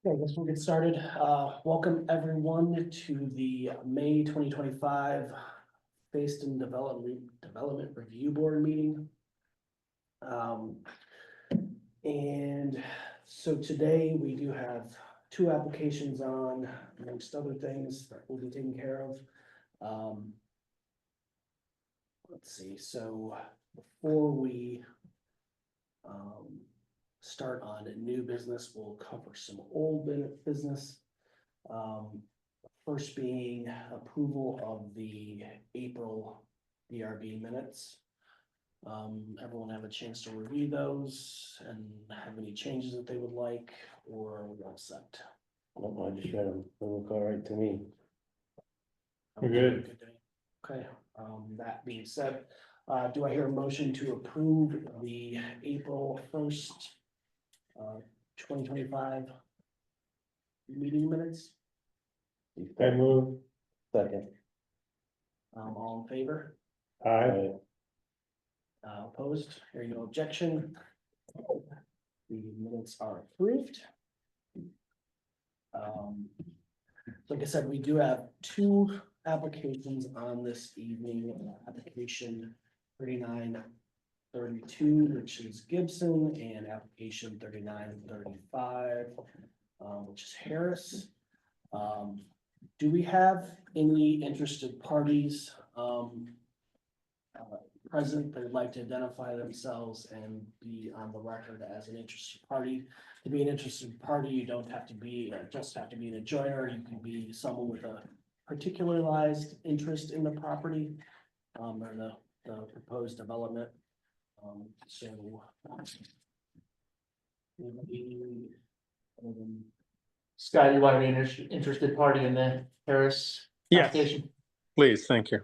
Okay, I guess we'll get started. Welcome everyone to the May 2025 Facein Development Review Board meeting. And so today we do have two applications on, amongst other things that we'll be taking care of. Let's see, so before we start on a new business, we'll cover some old business. First being approval of the April DRB minutes. Everyone have a chance to review those and have any changes that they would like, or we all set? I just read them, they look all right to me. We're good. Okay, that being said, do I hear a motion to approve the April 1st, 2025 meeting minutes? I move. Second. All in favor? Aye. Opposed? Hearing no objection. The minutes are approved. Like I said, we do have two applications on this evening. Application 3932, which is Gibson, and application 3935, which is Harris. Do we have any interested parties present that would like to identify themselves and be on the record as an interested party? To be an interested party, you don't have to be, just have to be an adjoiner. You can be someone with a particularized interest in the property or the proposed development. Scott, you want to be an interested party in the Harris Yes. application? Please, thank you.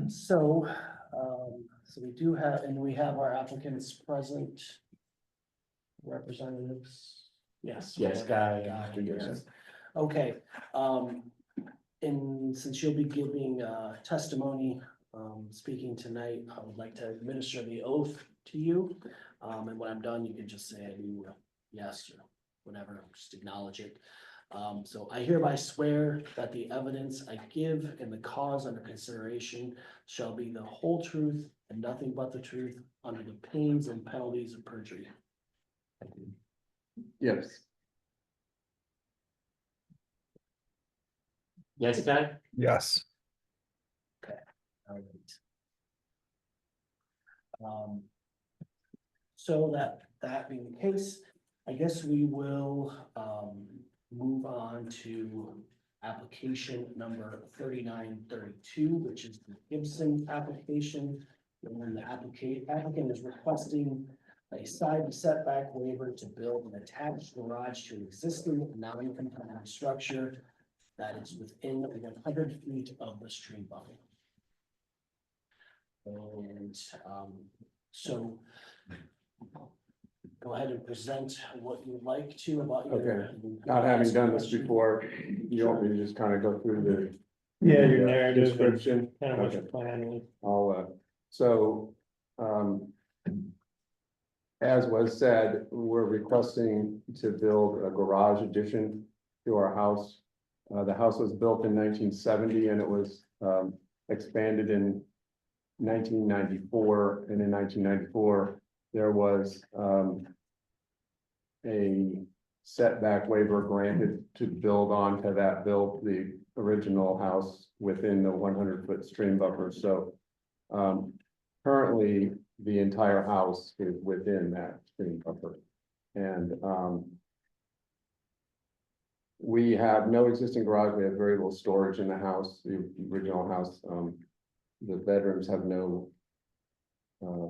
So we do have, and we have our applicants present. Representatives, yes. Yes, Guy, Guy, Mr. Gibson. yes. Okay, and since you'll be giving testimony, speaking tonight, I would like to administer the oath to you. And when I'm done, you can just say yes or whatever, just acknowledge it. So I hereby swear that the evidence I give and the cause under consideration shall be the whole truth and nothing but the truth under the pains and penalties of perjury. Yes. Yes, Guy? Yes. All right. So that being the case, I guess we will move on to application number 3932, which is the Gibson application. And the applicant is requesting a side setback waiver to build an attached garage to an existing non-conforming structure that is within 100 feet of the stream buffer. And so go ahead and present what you'd like to about your. Okay. Not having done this before, you want me to just kind of go through the Yeah, your narrative, and description? kind of what Okay. your plan is. I'll, as was said, we're requesting to build a garage addition to our house. The house was built in 1970 and it was expanded in 1994. And in 1994, there was a setback waiver granted to build onto that, build the original house within the 100-foot stream buffer. So currently, the entire house is within that stream buffer. And we have no existing garage. We have very little storage in the house, the original house. The bedrooms have no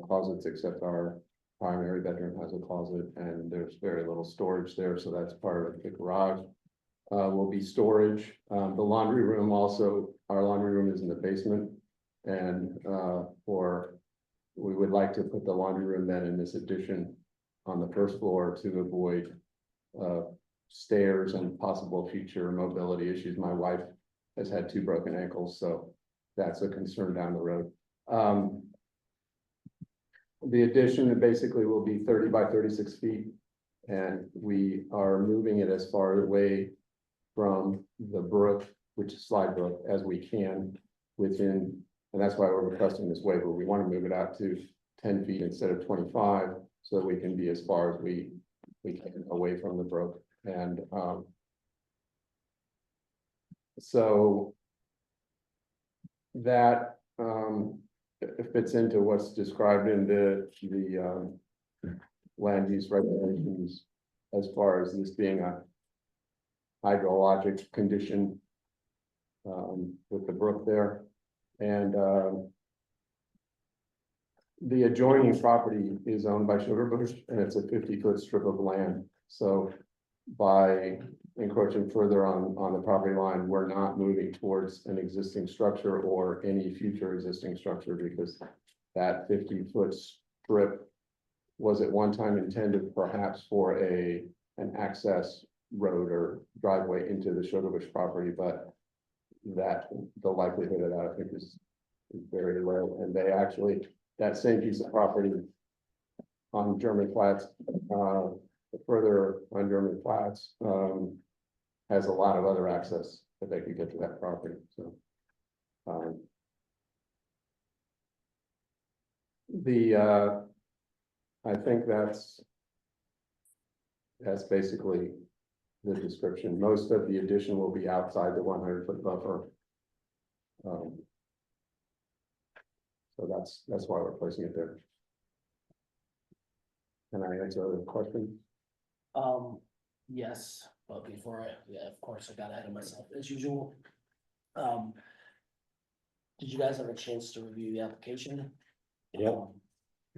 closets except our primary bedroom has a closet, and there's very little storage there. So that's part of the garage. Will be storage. The laundry room also, our laundry room is in the basement. And we would like to put the laundry room then in this addition on the first floor to avoid stairs and possible future mobility issues. My wife has had 2 broken ankles, so that's a concern down the road. The addition basically will be 30 by 36 feet. And we are moving it as far away from the brook, which is Slide Brook, as we can within, and that's why we're requesting this waiver. We want to move it out to 10 feet instead of 25, so that we can be as far as we can away from the brook. And so that it fits into what's described in the land use regulations as far as this being a hydrologic condition with the brook there. And the adjoining property is owned by Sugarbush, and it's a 50-foot strip of land. So by encroaching further on the property line, we're not moving towards an existing structure or any future existing structure, because that 50-foot strip was at one time intended perhaps for an access road or driveway into the Sugarbush property, but that the likelihood of that, I think, is very low. And they actually, that same piece of property on German Flats, further on German Flats, has a lot of other access that they could get to that property. So I think that's basically the description. Most of the addition will be outside the 100-foot buffer. So that's why we're placing it there. Can I answer other questions? Yes, but before of course, I got ahead of myself as usual. Did you guys have a chance to review the application? Yep.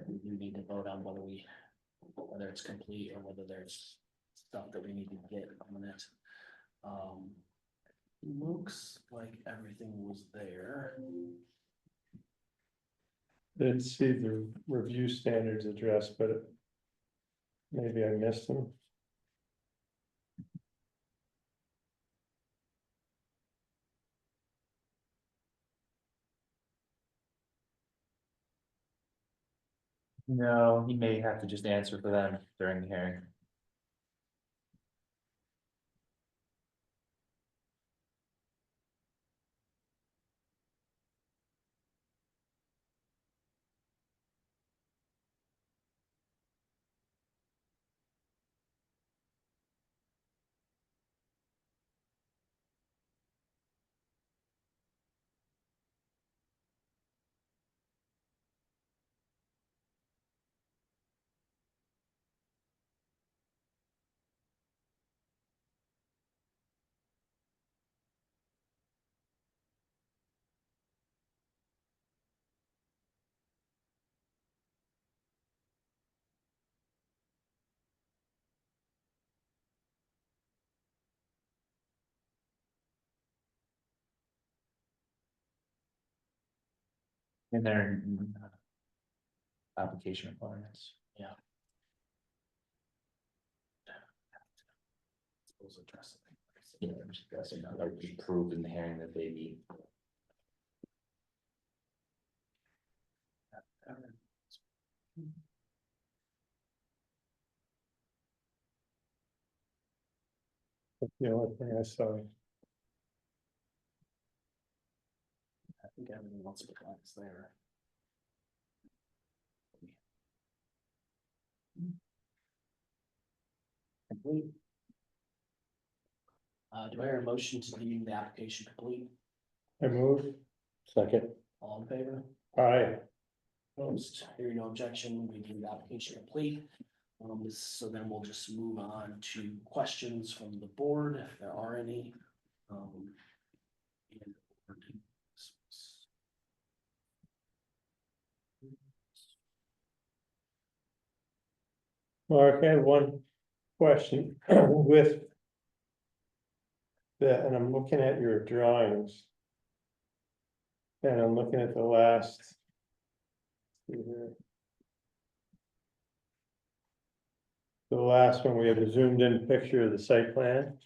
We do need to vote on whether it's complete or whether there's stuff that we need to get on it. Looks like everything was there. Didn't see the review standards addressed, but maybe I missed them. No, he may have to just answer for them during the hearing. In their application requirements. Suppose address it. Yeah, I'm just guessing, like, be proved in the hearing that they need. That's the only thing I saw. I think everything else is there. Complete. Do I hear a motion to deem the application complete? I move. Second. All in favor? Aye. Opposed, hearing no objection, we deem the application complete. So then we'll just move on to questions from the board, if there are any. And- Mark, I have one question with that, and I'm looking at your drawings. And I'm looking at the last. See here. The last one, we have a zoomed in picture of the site plan.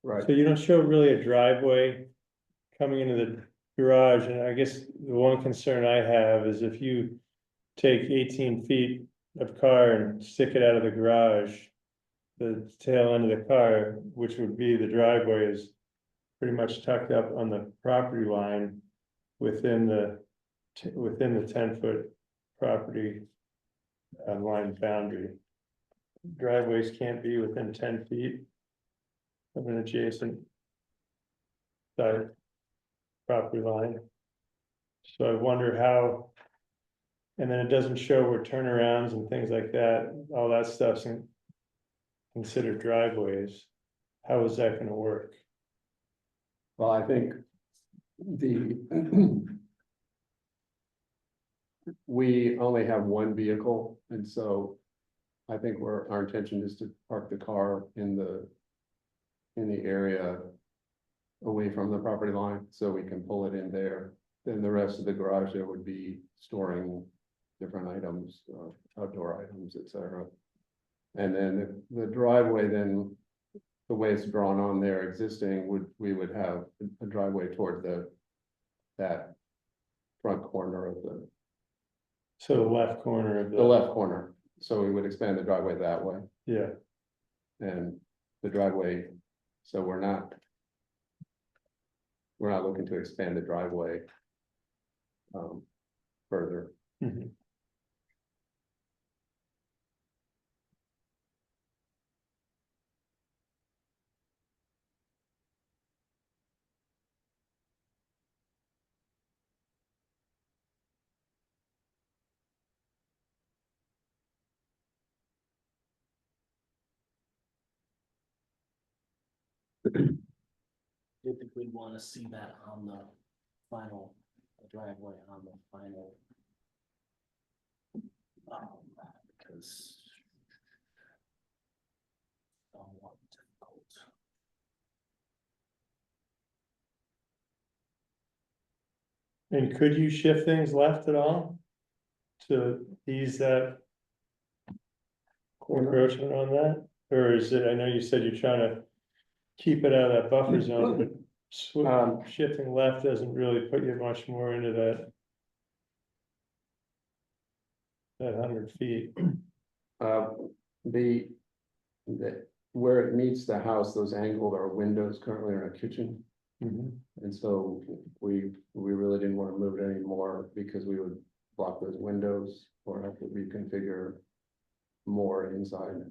Right. So you don't show really a driveway coming into the garage, and I guess the one concern I have is if you take 18 feet of car and stick it out of the garage, the tail end of the car, which would be the driveway, is pretty much tucked up on the property line within the 10-foot property line boundary. Driveways can't be within 10 feet of an adjacent side property line. So I wonder how, and then it doesn't show where turnarounds and things like that, all that stuff's considered driveways. How is that gonna work? Well, I think the we only have one vehicle, and so I think our intention is to park the car in the area away from the property line, so we can pull it in there. Then the rest of the garage there would be storing different items, outdoor items, etc. And then the driveway, then the way it's drawn on there existing we would have a driveway toward that front corner of So the left corner of the left corner. So we would expand the driveway that way, Yeah, and the driveway, so we're not looking to expand the driveway further. mhm. I think we'd wanna see that on the final driveway on the final. Because. Somewhat difficult. And could you shift things left at all? To ease that encroachment on that, or is it, I know you said you're trying to keep it out of that buffer zone, but shifting left doesn't really put you much more into that 100 feet. The where it meets the house, those angled are windows currently in our kitchen. Mhm. And so we really didn't want to move it anymore because we would block those windows or have to reconfigure more inside.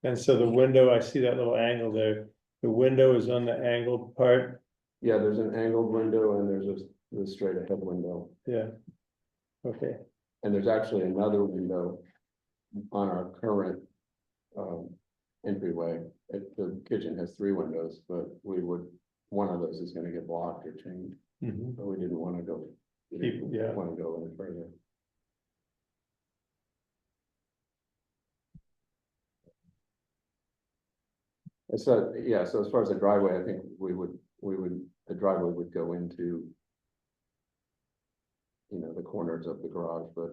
And so the window, I see that little angle there, the window is on the angled part, Yeah, there's an angled window and there's the straight ahead window. yeah. Okay, And there's actually another window on our current entryway. The kitchen has 3 windows, but one of those is gonna get blocked or changed, mhm. but we didn't wanna go. Yeah. Want to go any further. So, yeah, so as far as the driveway, I think the driveway would go into, the corners of the garage, but,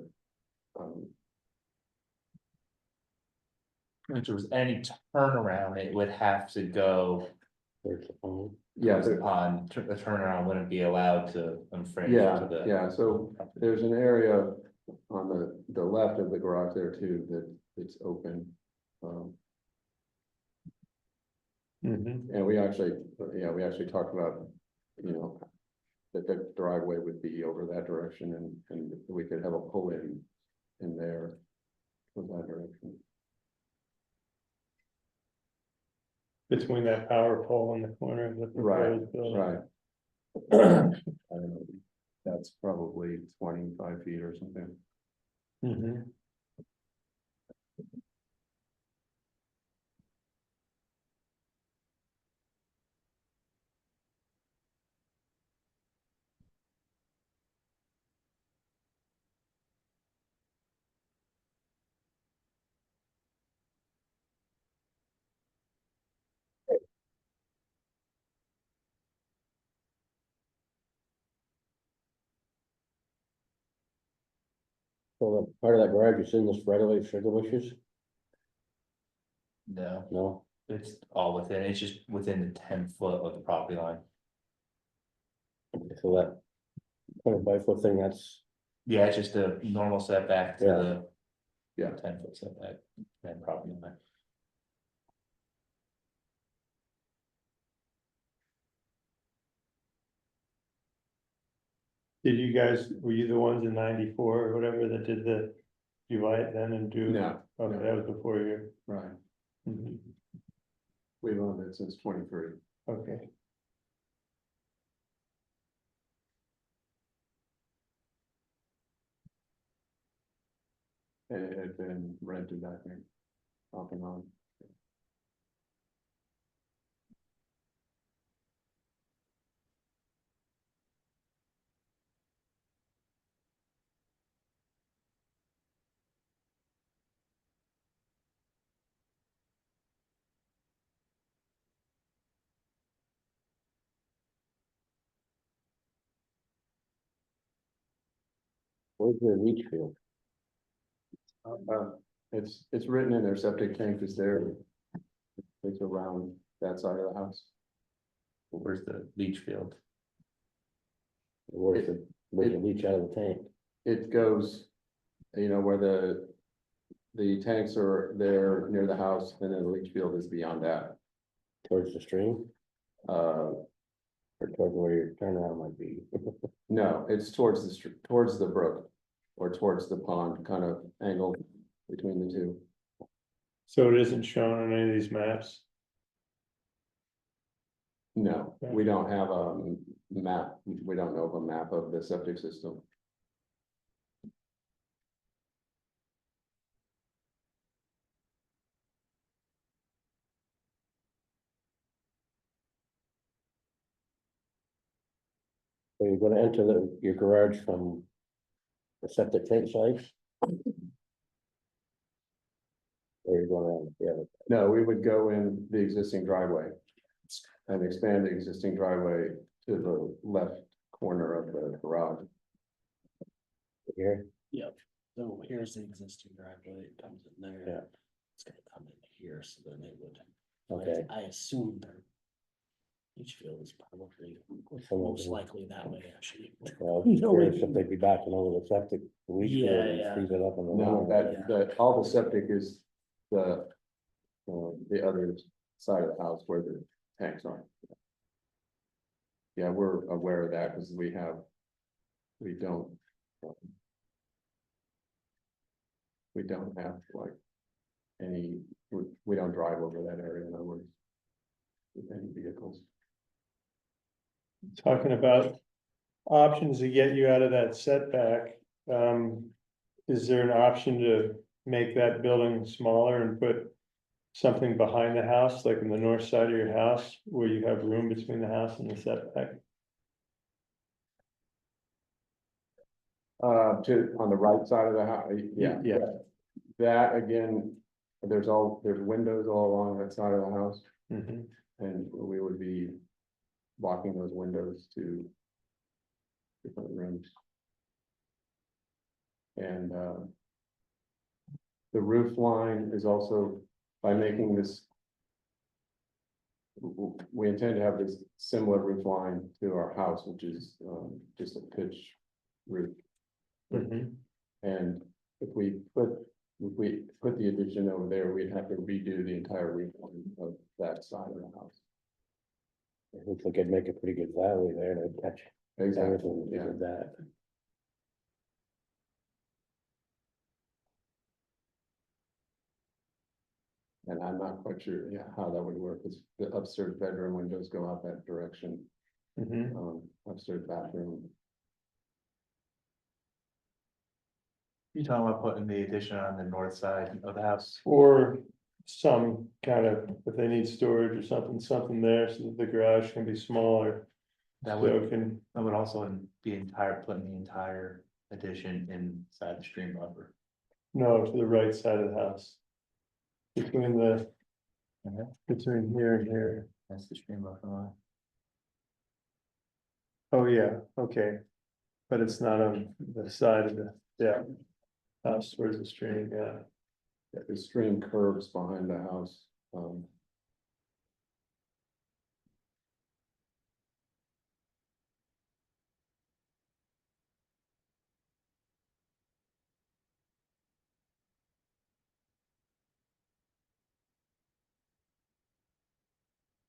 If there was any turnaround, it would have to go. yeah, Upon, the turnaround wouldn't be allowed to infringe yeah, to the. yeah, so there's an area on the left of the garage there too, that it's open. Mhm. And we actually talked about, that the driveway would be over that direction and we could have a pull in there from that direction. Between that power pole in the corner of the proposed building. Right. I don't know, that's probably 25 feet or something. Mhm. So the part of that garage is in this right away sugar bushes? No, No, it's all within, it's just within the 10 foot of the property line. So that 25-foot thing, that's, Yeah, it's just a normal setback to Yeah. the. Yeah. 10-foot setback, and property line. Did you guys, were you the ones in 94 or whatever that did the, you buy it then and do? No, Okay, no. that was before you. right, Mhm. we've owned it since 23. Okay. And it had been rented, I think, off and on. where's the leach field? It's written in their septic tank is there. It's around that side of the house. Where's the leach field? Where's the leach out of the tank? It goes, where the tanks are there near the house, and then the leach field is beyond that. Towards the stream, Uh, or towards where your turnaround might be? no, it's towards towards the brook, or towards the pond, kind of angle between the two. So it isn't shown on any of these maps? No, Yeah. we don't have a map, we don't know of a map of the septic system. So you're gonna enter your garage from the septic tank side? Or you're going around the other? No, we would go in the existing driveway and expand the existing driveway to the left corner of the garage. Here, So here's the existing driveway, it comes in there. Yeah. It's gonna come in here, so then it would. okay, I assume their leach field is probably Some of most them. likely that way, actually. well, No, curious we- if they'd be backing over the septic, the leach field Yeah, and yeah. freeze it up in the. No, winter. that all the septic is the other side of the house where the tanks are. Yeah, we're aware of that because we don't. We don't have like we don't drive over that area in other words. With any vehicles. Talking about options to get you out of that setback. Is there an option to make that building smaller and put something behind the house, like in the north side of your house, where you have room between the house and the setback? On the right side of the house, yeah. Yeah. That again, there's windows all along that side of the house, Mhm. and we would be blocking those windows to different rooms. And, the roof line is also, by making this, we intend to have this similar roof line to our house, which is, just a pitch roof. Mhm. And if we put the addition over there, we'd have to redo the entire roof line of that side of the house. It looks like it'd make a pretty good valley there to catch Exactly, everything yeah. with that. And I'm not quite sure, yeah, how that would work, because the upstairs bedroom windows go out that direction, Mhm. Upstairs bathroom. You talking about putting the addition on the north side of the house? Or some kind of, if they need storage or something there, so that the garage can be smaller. That So would, it can, that would also putting the entire addition inside the stream buffer. no, to the right side of the house. Between between here and here. That's the stream buffer line. Oh, yeah, okay. But it's not on the side of the house towards the stream, yeah. Yeah, the stream curves behind the house,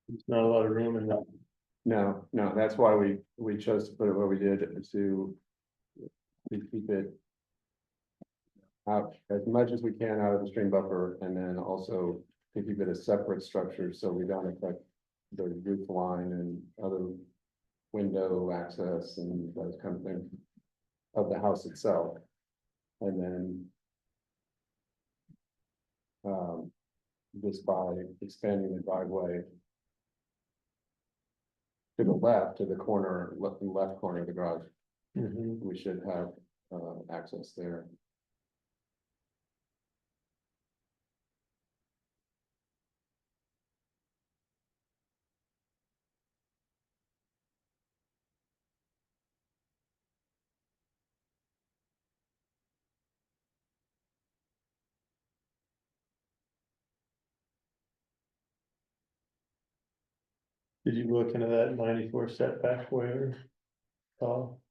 There's not a lot of room in that. No, that's why we chose to put it where we did to keep it out as much as we can out of the stream buffer, and then also to keep it a separate structure, so we don't affect the roof line and other window access and those kind of things of the house itself. And then just by expanding the driveway to the left, to the corner, left corner of the garage, we should have access there. Did you look into that 94 setback waiver? Paul,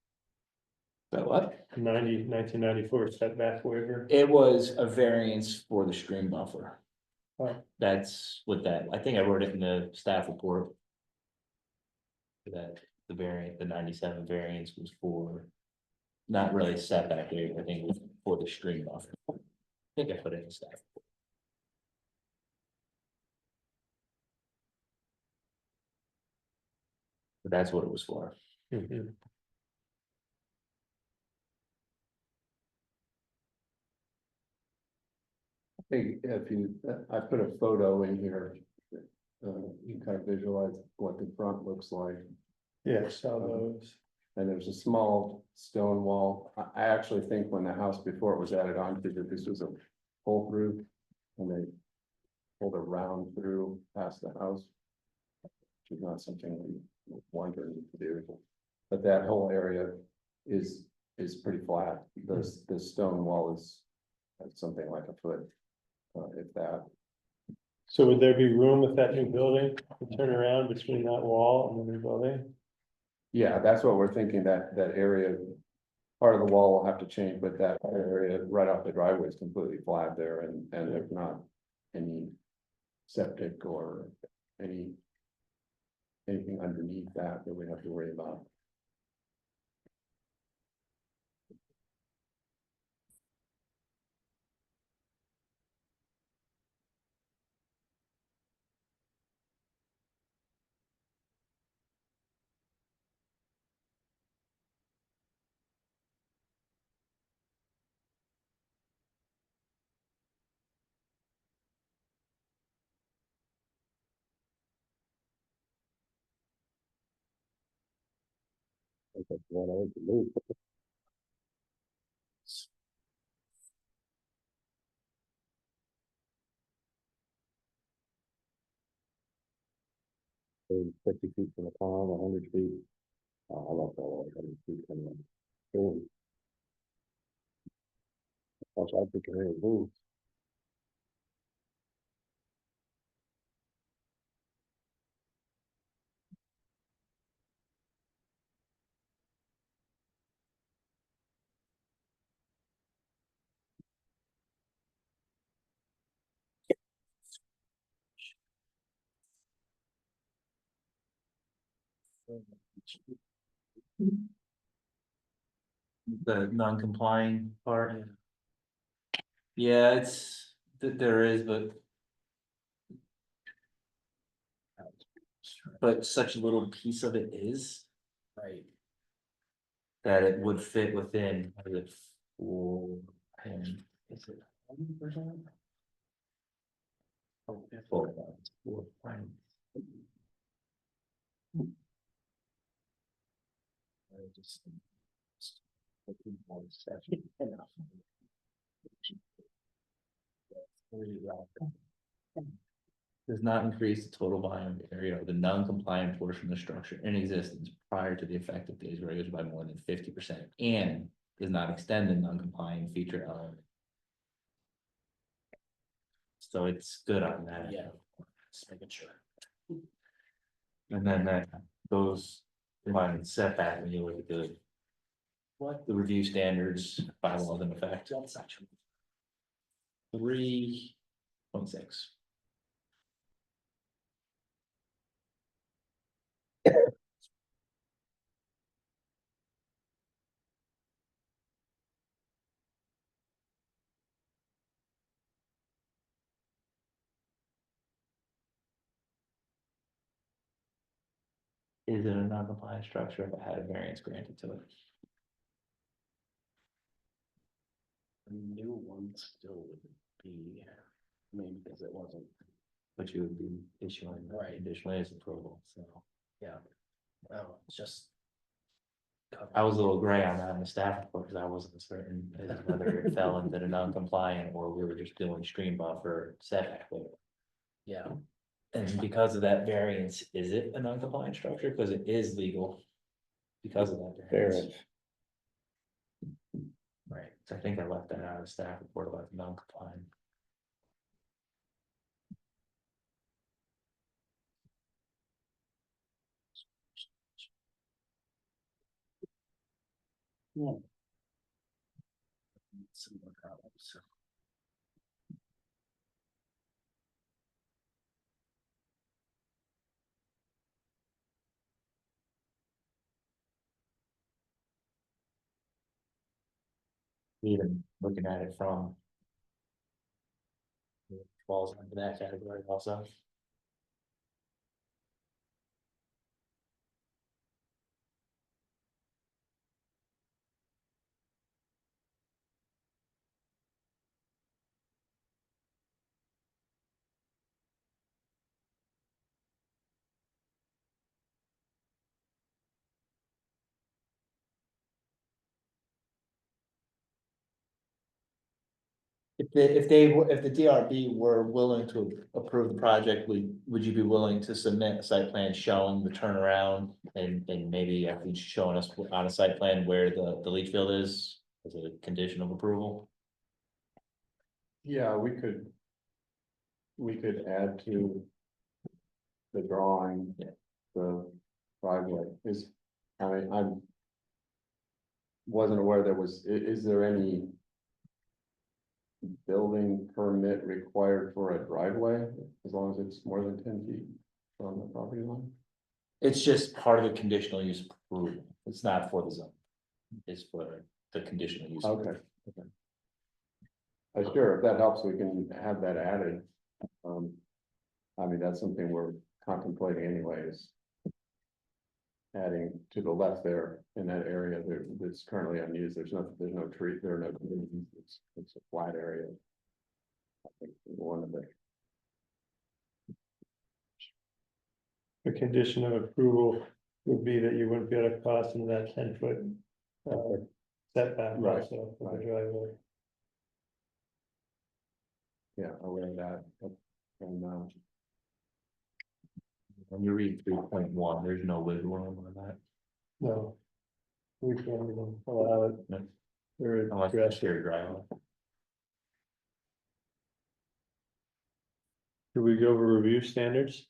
But what? 1994 setback waiver? It was a variance for the stream buffer. Oh. That's what that, I think I wrote it in the staff report. That the variant, the 97 variance was for. Not really setback waiver, I think it was for the stream buffer. I think I put it in the staff. report. But that's what it was for. Mhm. I think if you, I put a photo in here. You kind of visualize what the front looks like, Yeah, saw those. and there's a small stone wall. I actually think when the house before it was added on, that this was a pull through. And they pulled a round through past the house. Which is not something we wanted to do, but that whole area is pretty flat. The stone wall is something like a foot, if that. So would there be room with that new building to turn around between that wall and the new building? Yeah, that's what we're thinking, that area, part of the wall will have to change, but that area right off the driveway is completely flat there, and there's not any septic or anything underneath that we have to worry about. That's what I would believe. Say 50 feet from the pond, 100 feet. I don't know, 100 feet from the stream. Also, I think it move. The non-complying part. Yeah, it's, there is, but such a little piece of it is. Right. That it would fit within, what is it, 4, 10, Is it 100%? Oh, yeah. 4, 4, 5. Enough. Does not increase the total volume area of the non-compliant portion of the structure in existence prior to the effective days regulation by more than 50%, and does not extend the non-compliant feature element. So it's good on that. Yeah, just making sure. And then that goes line setback when you look at the review standards bylaws in effect. What section? 3.6. Is it a non-compliant structure if it had a variance granted to it? The new one still would be, I mean, because it wasn't, But you would be issuing Right. additional use approval, so. well, it's just. I was a little gray on that in the staff report, because I wasn't certain as whether it fell into the non-compliant or we were just doing stream buffer setback. Yeah, And because of that variance, is it a non-compliant structure? Because it is legal. Because of that variance. Variance. Right, so I think I left that out of the staff report about the non-compliant. similar problems. Even looking at it from. Falls into that category also. If the DRB were willing to approve the project, would you be willing to submit a site plan showing the turnaround? And maybe actually showing us on a site plan where the leach field is, as a condition of approval? Yeah, we could. We could add to. The drawing. Yeah. The driveway is, I mean, I'm. Wasn't aware there was, is there any? Building permit required for a driveway, as long as it's more than 10 feet from the property line? It's just part of the conditional use approval. It's not for the zone. It's for the conditional use. Okay, okay. Sure, if that helps, we can have that added. I mean, that's something we're contemplating anyways. Adding to the left there in that area there that's currently unused, there's no tree, there are no trees, it's a flat area. I think one of The condition of approval would be that you wouldn't be able to cross into that 10-foot. Setback Right, also for the right. driveway. yeah, aware of that, and When you read 3.1, there's no wiggle room on that. No. We can't even allow it. No. Or Unless address it's it. your driveway. Do we go over review standards?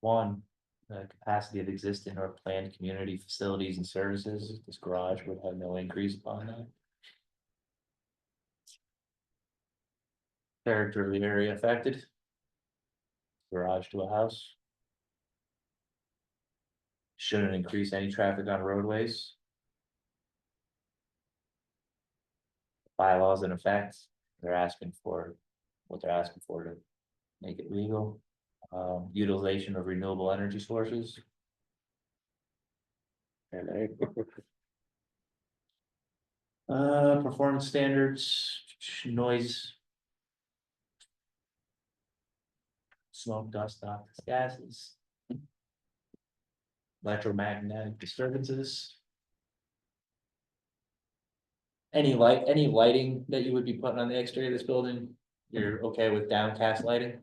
One, the capacity of existing or planned community facilities and services, this garage would have no increase upon that. Character of the area affected. Garage to a house. Shouldn't increase any traffic on roadways. Bylaws in effect, they're asking for, what they're asking for to make it legal. Utilization of renewable energy sources. And Performance standards, noise. Smoke, dust, toxic gases. Electromagnetic disturbances. Any lighting that you would be putting on the exterior of this building, you're okay with downcast lighting?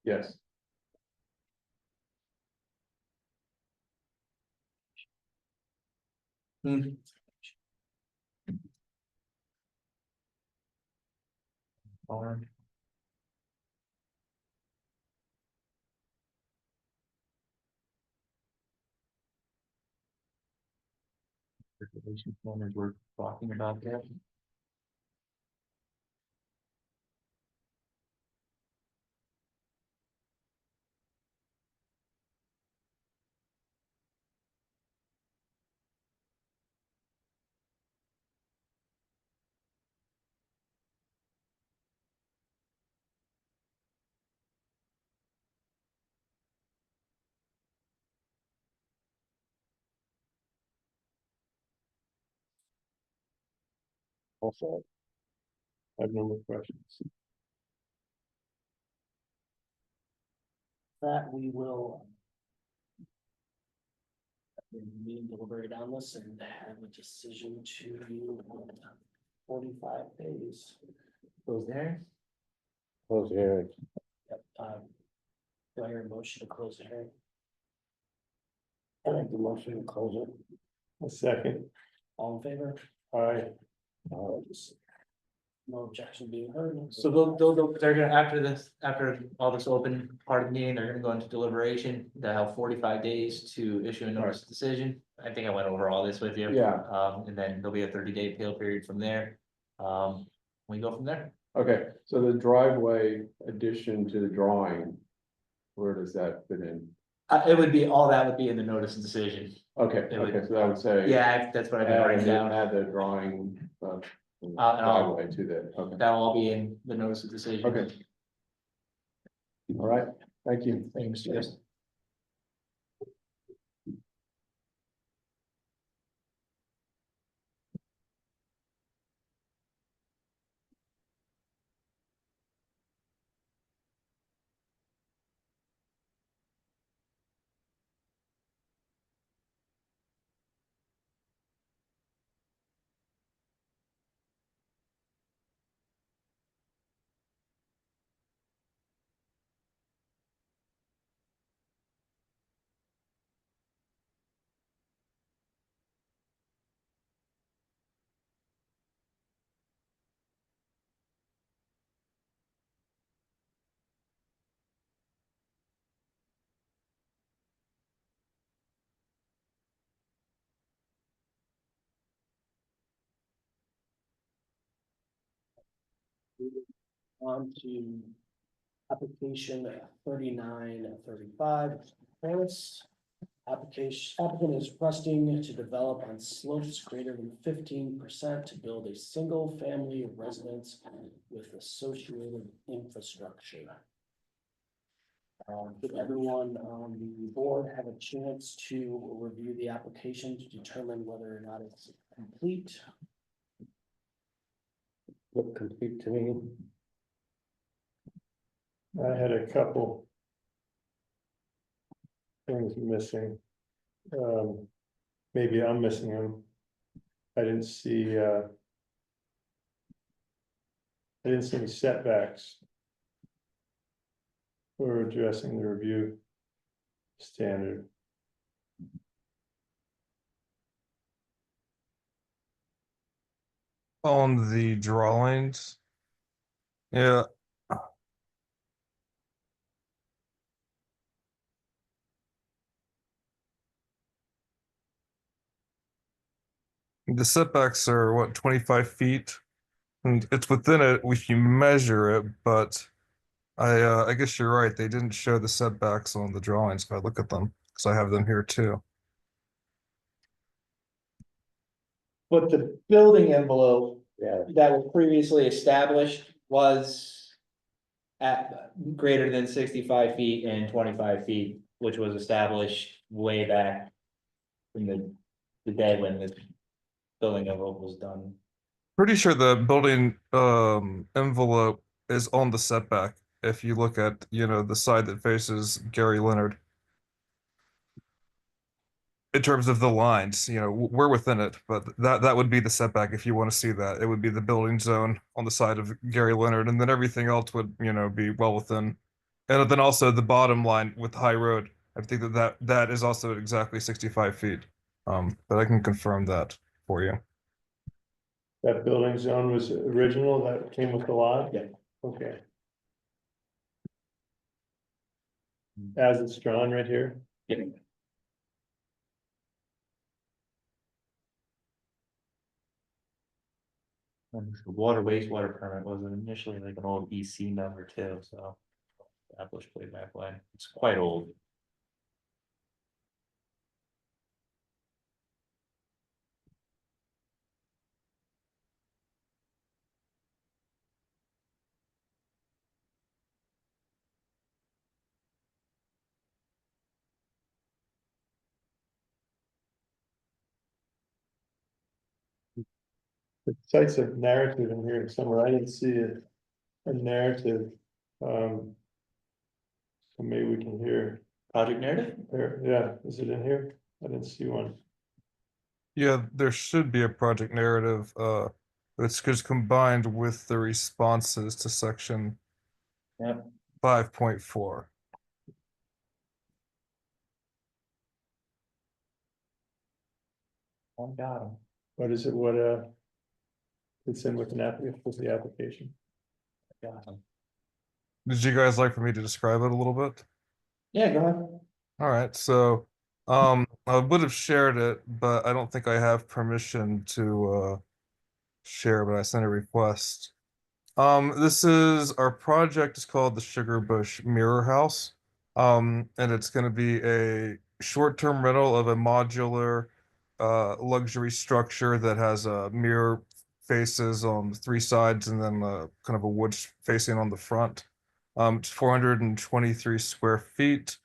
yes. Barn. Circulation corners we're talking about there. Also, I have no more questions. That we will. Meeting deliberate on this and have a decision to you in 45 days. Goes there. close the hearing. Yep, do I hear a motion to close the hearing? I make the motion to close it. A second, All in favor? aye, No objection being heard. So they're gonna, after all this open part of the meeting, they're gonna go into deliberation. They'll have 45 days to issue a notice of decision. I think I went over all this with you. Yeah. And then there'll be a 30-day appeal period from there. We go from there. Okay, so the driveway addition to the drawing, where does that fit in? It would be, all that would be in the notice of decision. Okay, It would- okay, so that would say. That's what I've been Add writing down. add the drawing, I'll- driveway to the, okay, That'll all be in the notice of decision. okay. All right, thank you. Thank you, Mr. Gist. On to application 3935, Paris. Applicant is requesting to develop on slopes greater than 15% to build a single-family residence with associated infrastructure. Did everyone on the board have a chance to review the application to determine whether or not it's complete? Look complete to me. I had a couple. Things missing. Maybe I'm missing them. I didn't see, I didn't see any setbacks. For addressing the review standard. On the drawings. Yeah. The setbacks are what, 25 feet? And it's within it if you measure it, but I guess you're right, they didn't show the setbacks on the drawings if I look at them, because I have them here too. But the building envelope Yeah, that was previously established was at greater than 65 feet and 25 feet, which was established way back from the day when the building envelope was done. Pretty sure the building envelope is on the setback. If you look at, the side that faces Gary Leonard. In terms of the lines, we're within it, but that would be the setback if you want to see that. It would be the building zone on the side of Gary Leonard, and then everything else would, be well within. And then also the bottom line with High Road, I think that is also exactly 65 feet. But I can confirm that for you. That building zone was original, that came with the lot? Yeah. Okay. As it's drawn right here? Yeah. And the water wastewater permit was initially like an old EC number too, so. Established way back when, it's quite old. The sites of narrative in here somewhere, I didn't see a narrative. So maybe we can hear, Project narrative? yeah, is it in here? I didn't see one. Yeah, there should be a project narrative, it's just combined with the responses to section Yep. 5.4. I got him. What is it, it's in with with the application? Got him. Did you guys like for me to describe it a little bit? Yeah, go ahead. All right, so I would have shared it, but I don't think I have permission to share, but I sent a request. This is our project is called the Sugar Bush Mirror House. And it's gonna be a short-term rental of a modular luxury structure that has mirror faces on 3 sides and then kind of a wood facing on the front. It's 423 square feet,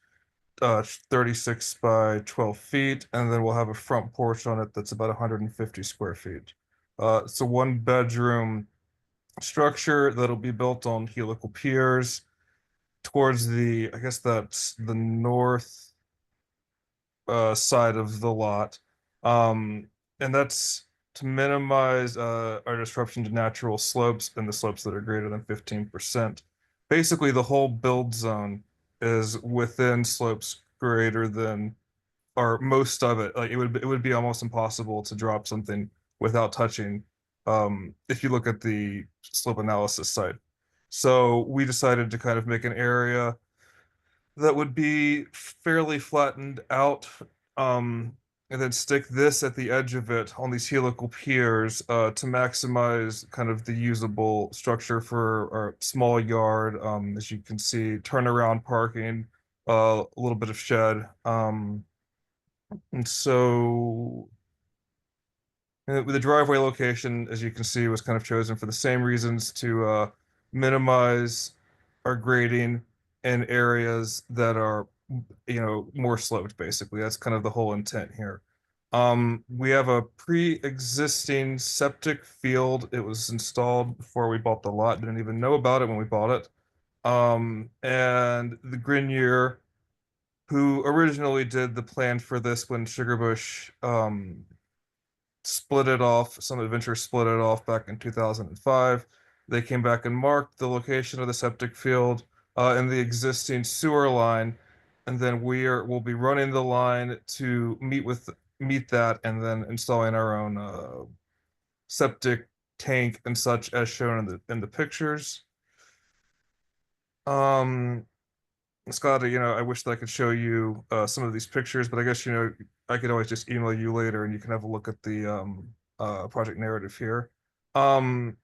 36 by 12 feet, and then we'll have a front porch on it that's about 150 square feet. It's a 1 bedroom structure that'll be built on helical piers towards I guess that's the north side of the lot. And that's to minimize our disruption to natural slopes and the slopes that are greater than 15%. Basically, the whole build zone is within slopes greater than, or most of it. Like it would be almost impossible to drop something without touching, if you look at the slope analysis site. So we decided to kind of make an area that would be fairly flattened out, and then stick this at the edge of it on these helical piers to maximize kind of the usable structure for our small yard. As you can see, turnaround parking, a little bit of shed. And so with the driveway location, as you can see, was kind of chosen for the same reasons to minimize our grading in areas that are, more sloped, basically. That's kind of the whole intent here. We have a pre-existing septic field. It was installed before we bought the lot. Didn't even know about it when we bought it. And the Grenier, who originally did the plan for this when Sugarbush split it off, Summit Adventure split it off back in 2005. They came back and marked the location of the septic field and the existing sewer line, and then we'll be running the line to meet that, and then installing our own septic tank and such as shown in the pictures. Scott, I wish that I could show you some of these pictures, but I guess I could always just email you later and you can have a look at the project narrative here. And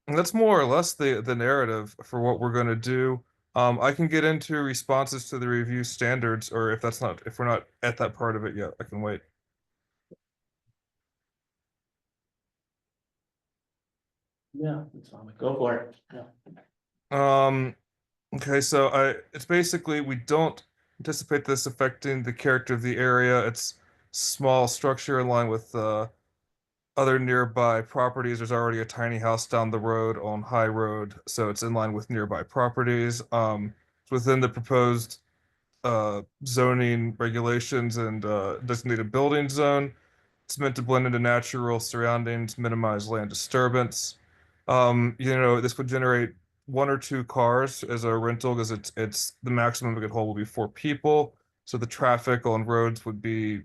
that's more or less the narrative for what we're going to do. I can get into responses to the review standards, or if we're not at that part of it yet, I can wait. Yeah, that's fine. Go for it. Okay, so it's basically, we don't anticipate this affecting the character of the area. It's small structure in line with other nearby properties. There's already a tiny house down the road on High Road, so it's in line with nearby properties. It's within the proposed zoning regulations and designated building zone. It's meant to blend into natural surroundings, minimize land disturbance. This would generate 1 or 2 cars as a rental because it's the maximum it could hold will be 4 people. So the traffic on roads would be,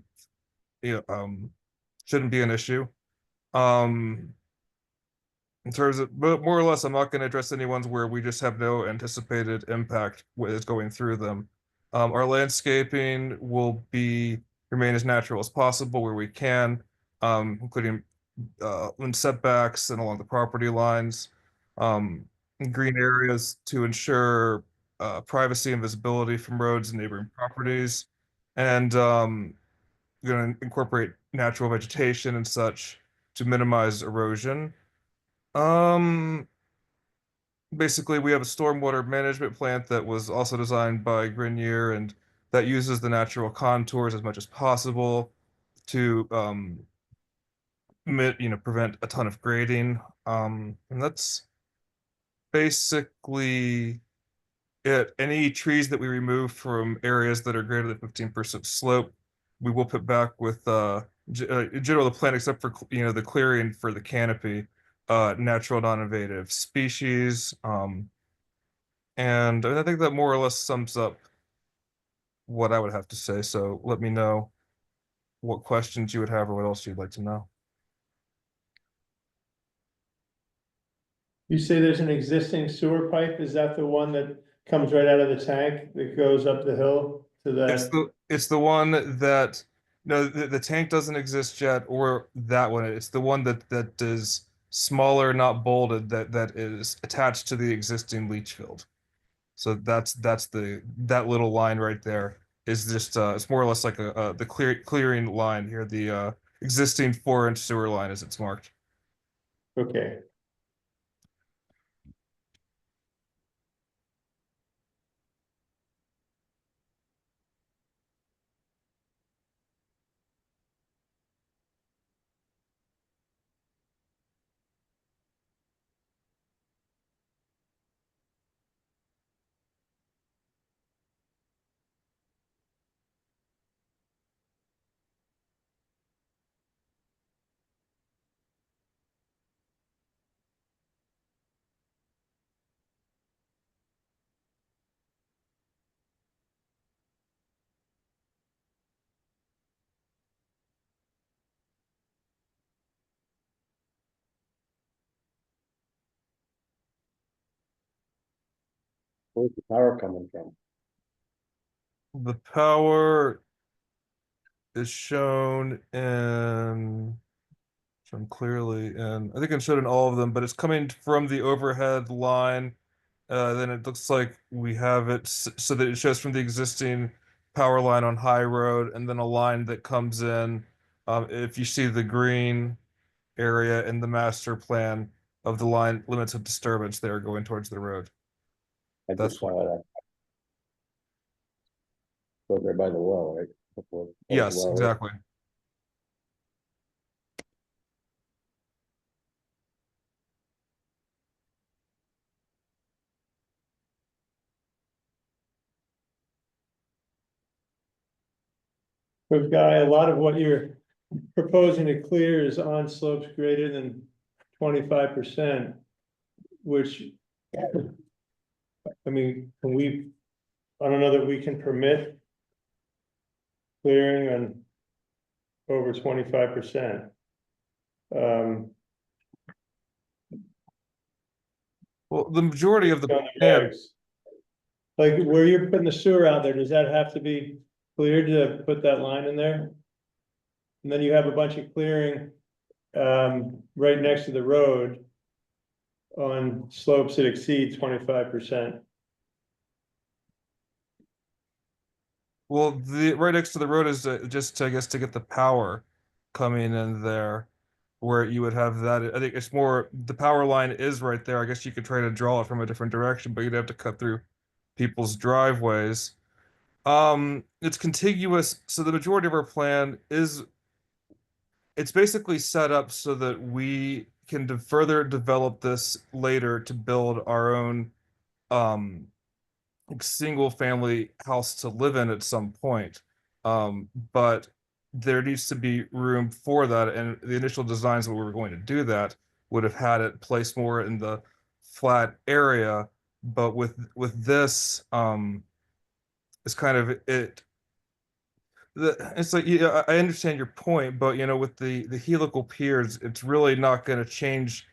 shouldn't be an issue. In terms of, but more or less, I'm not going to address any ones where we just have no anticipated impact with going through them. Our landscaping will remain as natural as possible where we can, including in setbacks and along the property lines. Green areas to ensure privacy and visibility from roads and neighboring properties, and going to incorporate natural vegetation and such to minimize erosion. Basically, we have a stormwater management plant that was also designed by Grenier, and that uses the natural contours as much as possible to prevent a ton of grading. And that's basically it. Any trees that we remove from areas that are greater than 15% slope, we will put back with in general the plant, except for the clearing for the canopy, natural non-invasive species. And I think that more or less sums up what I would have to say. So let me know what questions you would have or what else you'd like to know. You say there's an existing sewer pipe, is that the one that comes right out of the tank that goes up the hill to It's the one that no, the tank doesn't exist yet, or that one. It's the one that is smaller, not bolted, that is attached to the existing leach field. So that's that little line right there is just it's more or less like the clearing line here, the existing 4-inch sewer line as it's marked. Okay. Where's the power coming from? The power is shown clearly, and I think it's shown in all of them, but it's coming from the overhead line. Then it looks like we have it so that it shows from the existing power line on High Road, and then a line that comes in. If you see the green area in the master plan of the line limits of disturbance, there going towards the road. I That's just saw that. Go there by the well, right? Yes, Well, exactly. We've got a lot of what you're proposing to clear is on slopes greater than 25%, which. I mean, I don't know that we can permit. Clearing on over 25%. Well, the majority of the on the plan, regs. Like where you're putting the sewer out there, does that have to be cleared to put that line in there? And then you have a bunch of clearing right next to the road on slopes that exceed 25%. well, the right next to the road is just, I guess, to get the power coming in there, where you would have that. I think it's more the power line is right there. I guess you could try to draw it from a different direction, but you'd have to cut through people's driveways. It's contiguous, so the majority of our plan is it's basically set up so that we can further develop this later to build our own um like single family house to live in at some point. But there needs to be room for that, and the initial designs when we were going to do that would have had it placed more in the flat area. But with this, it's kind of it. It's like, yeah, I understand your point, but with the helical piers, it's really not going to change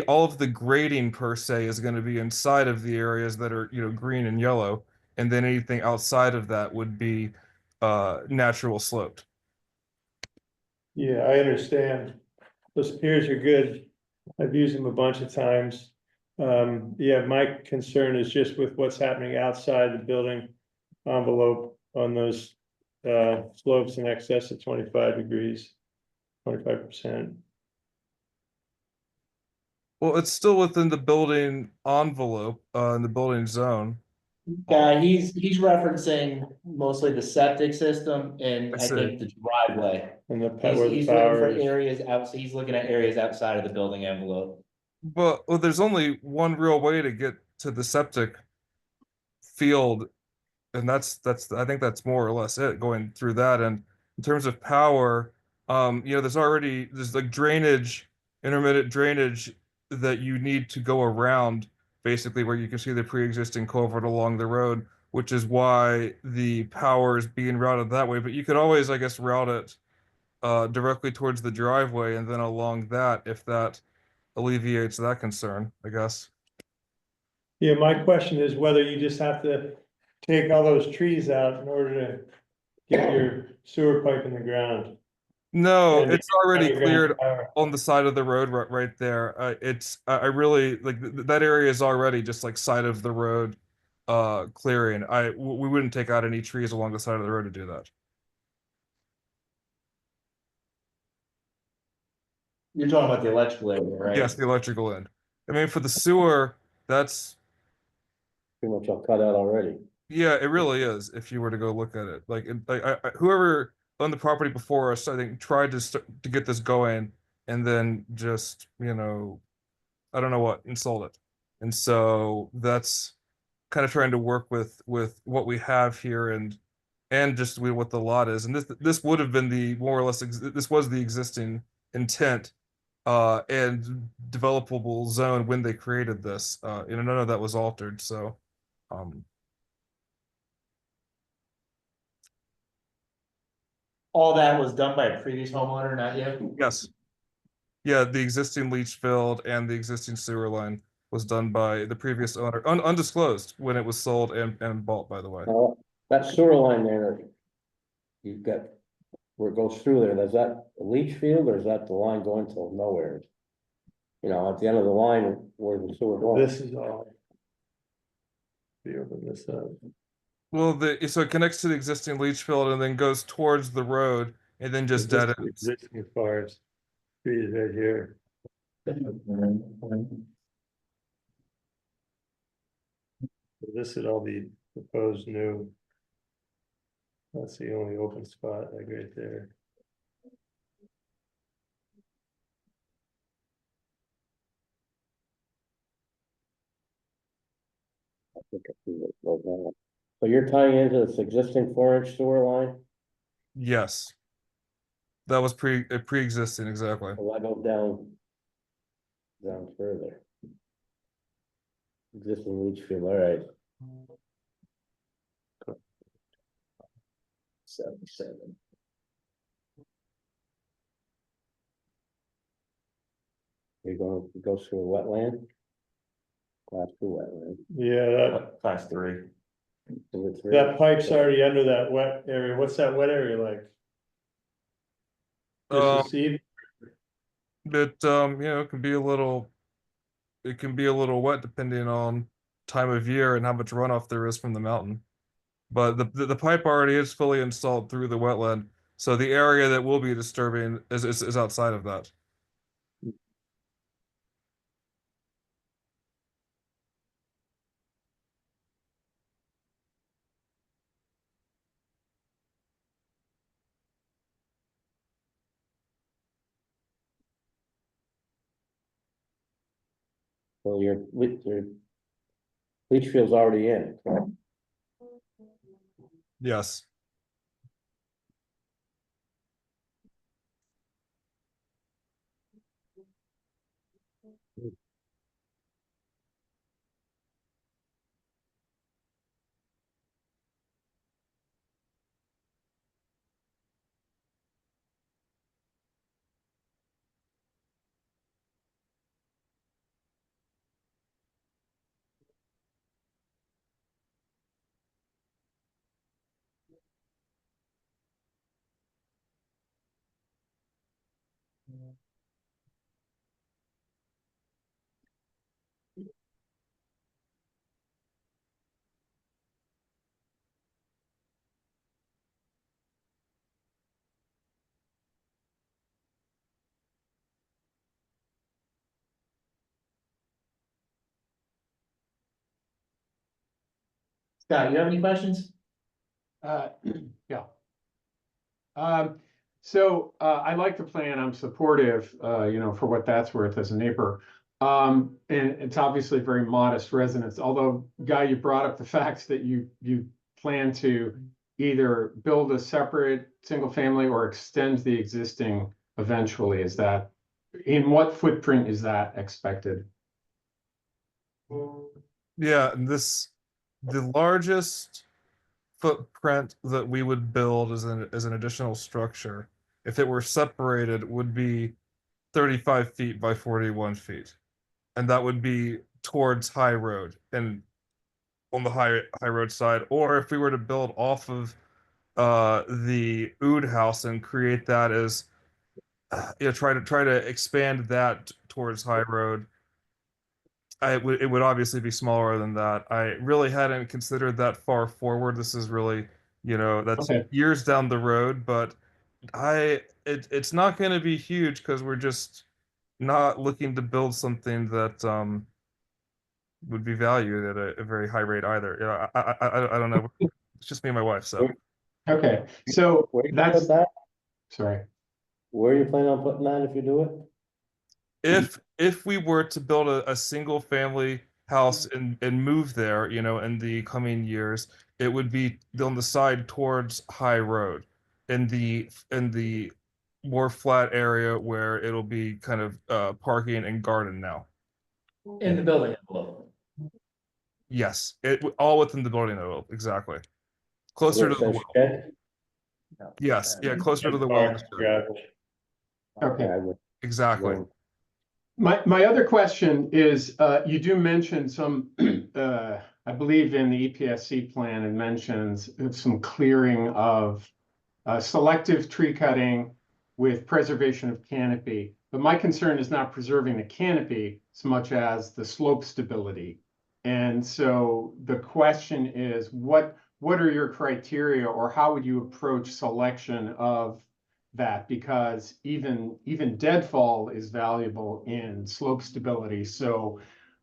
all of the grading per se is going to be inside of the areas that are green and yellow, and then anything outside of that would be natural sloped. Yeah, I understand. Those piers are good. I've used them a bunch of times. Yeah, my concern is just with what's happening outside the building envelope on those slopes in excess of 25 degrees, 25%. Well, it's still within the building envelope, in the building zone. Yeah, he's referencing mostly the septic system and I I see. think the driveway. And the, He's, where the he's looking for power is. areas out, he's looking at areas outside of the building envelope. But well, there's only one real way to get to the septic field, and that's I think that's more or less it going through that. And in terms of power, there's like drainage, intermittent drainage that you need to go around, basically where you can see the pre-existing culvert along the road, which is why the power is being routed that way. But you could always, I guess, route it directly towards the driveway and then along that if that alleviates that concern, I guess. Yeah, my question is whether you just have to take all those trees out in order to get your sewer pipe in the ground. No, And it's already underground cleared power. on the side of the road right there. I really like that area is already just like side of the road clearing. We wouldn't take out any trees along the side of the road to do that. You're talking about the electrical area, right? Yes, the electrical end. I mean, for the sewer, that's Pretty much all cut out already. yeah, it really is. If you were to go look at it, whoever owned the property before us, I think tried to get this going, and then just I don't know what, and sold it. And so that's kind of trying to work with what we have here and just what the lot is. And this would have been the more or less this was the existing intent and developable zone when they created this. None of that was altered. So um All that was done by a previous homeowner, not you? yes. Yeah, the existing leach field and the existing sewer line was done by the previous owner, undisclosed when it was sold and bought, by the way. Now, that sewer line there, you've got, where it goes through there, is that a leach field or is that the line going to nowhere? You know, at the end of the line where the sewer goes. This is all. Be open this up. Well, so it connects to the existing leach field and then goes towards the road and then just dead ends. Existing forest, trees right here. This would all be proposed new. That's the only open spot, like right there. So you're tying into this existing 4-inch sewer line? Yes. That was pre-existing, exactly. Will I go down further? Existing leach field, all right. 77. You're going to go through a wetland? Class 2 wetland. Yeah, Class 3. Number three. that pipe's already under that wet area. What's that wet area like? Um, Just a seed? it can be a little wet depending on time of year and how much runoff there is from the mountain. But the pipe already is fully installed through the wetland, so the area that will be disturbing is outside of that. So your leach field's already in, it, correct? Yes. Scott, you have any questions? Yeah. I like the plan. I'm supportive, for what that's worth as a neighbor. And it's obviously very modest residence, although, Guy, you brought up the facts that you plan to either build a separate single family or extend the existing eventually. In what footprint is that expected? Yeah, and the largest footprint that we would build as an additional structure, if it were separated, would be 35 feet by 41 feet. And that would be towards High Road and on the high road side. Or if we were to build off of the Oud house and create that as try to expand that towards High Road. It would obviously be smaller than that. I really hadn't considered that far forward. This is really, that's Okay. years down the road, but it's not going to be huge because we're just not looking to build something that would be valued at a very high rate either. I don't know. It's just me and my wife, so Okay, so Where you gonna put that? sorry. Where you planning on putting that if you do it? if we were to build a single family house and move there, in the coming years, it would be on the side towards High Road, in the more flat area where it'll be kind of parking and garden now. In the building envelope. Yes, all within the building envelope, exactly. Closer Where to it the says well. shed? Yes, yeah, closer to the Park, well. gravel. Okay. I would Exactly. go- My other question is, you do mention some, I believe in the EPSC plan, it mentions some clearing of selective tree cutting with preservation of canopy. But my concern is not preserving the canopy as much as the slope stability. And so the question is, what are your criteria, or how would you approach selection of that? Because even deadfall is valuable in slope stability. So,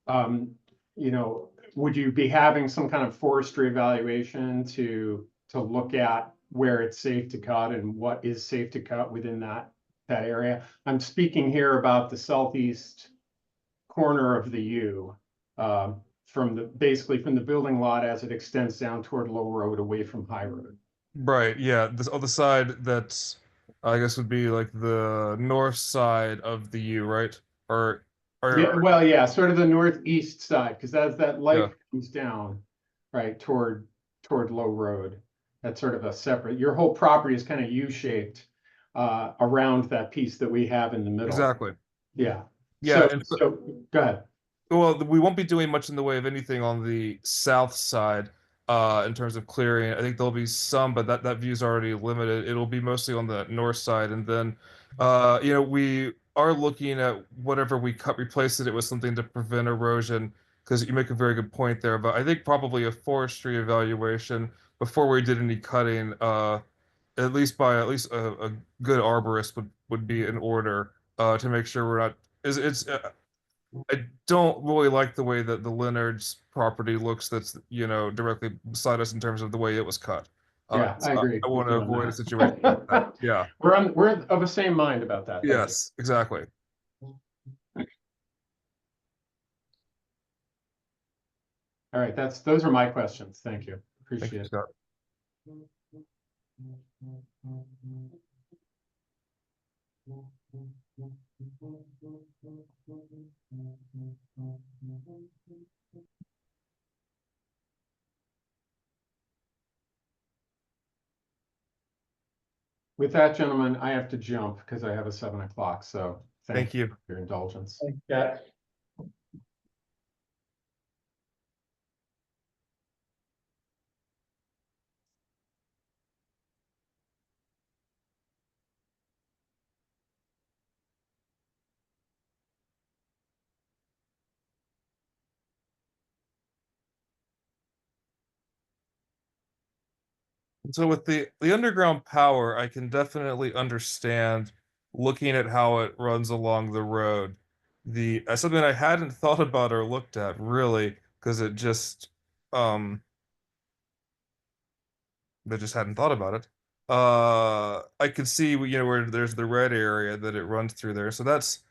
would you be having some kind of forestry evaluation to look at where it's safe to cut and what is safe to cut within that area? I'm speaking here about the southeast corner of the U, basically from the building lot as it extends down toward Low Road away from High Road. Right, yeah. This other side that's I guess would be like the north side of the U, right? Yeah, well, yeah, sort of the northeast side, because as that Yeah. light comes down, right, toward Low Road, that's sort of a separate, your whole property is kind of U-shaped around that piece that we have in the middle. Exactly. Yeah. Yeah, So go ahead. well, we won't be doing much in the way of anything on the south side, in terms of clearing. I think there'll be some, but that view's already limited. It'll be mostly on the north side, and then, we are looking at whatever we cut, replacing it with something to prevent erosion. Because you make a very good point there, but I think probably a forestry evaluation before we did any cutting, at least a good arborist would be in order, to make sure we're not. It's I don't really like the way that the Leonard's property looks. That's directly beside us in terms of the way it was cut. Yeah, I agree. I want to with you on avoid a that. situation like that. Yeah. We're of the same mind about that. Thank you. Yes. Exactly. All right, those are my questions. Thank you. Thank Appreciate you, it. Scott. With that, gentlemen, I have to jump because I have a 7 o'clock. So Thank you. for your indulgence. Yeah. So with the underground power, I can definitely understand looking at how it runs along the road. The something I hadn't thought about or looked at really, because it just um they just hadn't thought about it. I could see, where there's the red area that it runs through there. So that's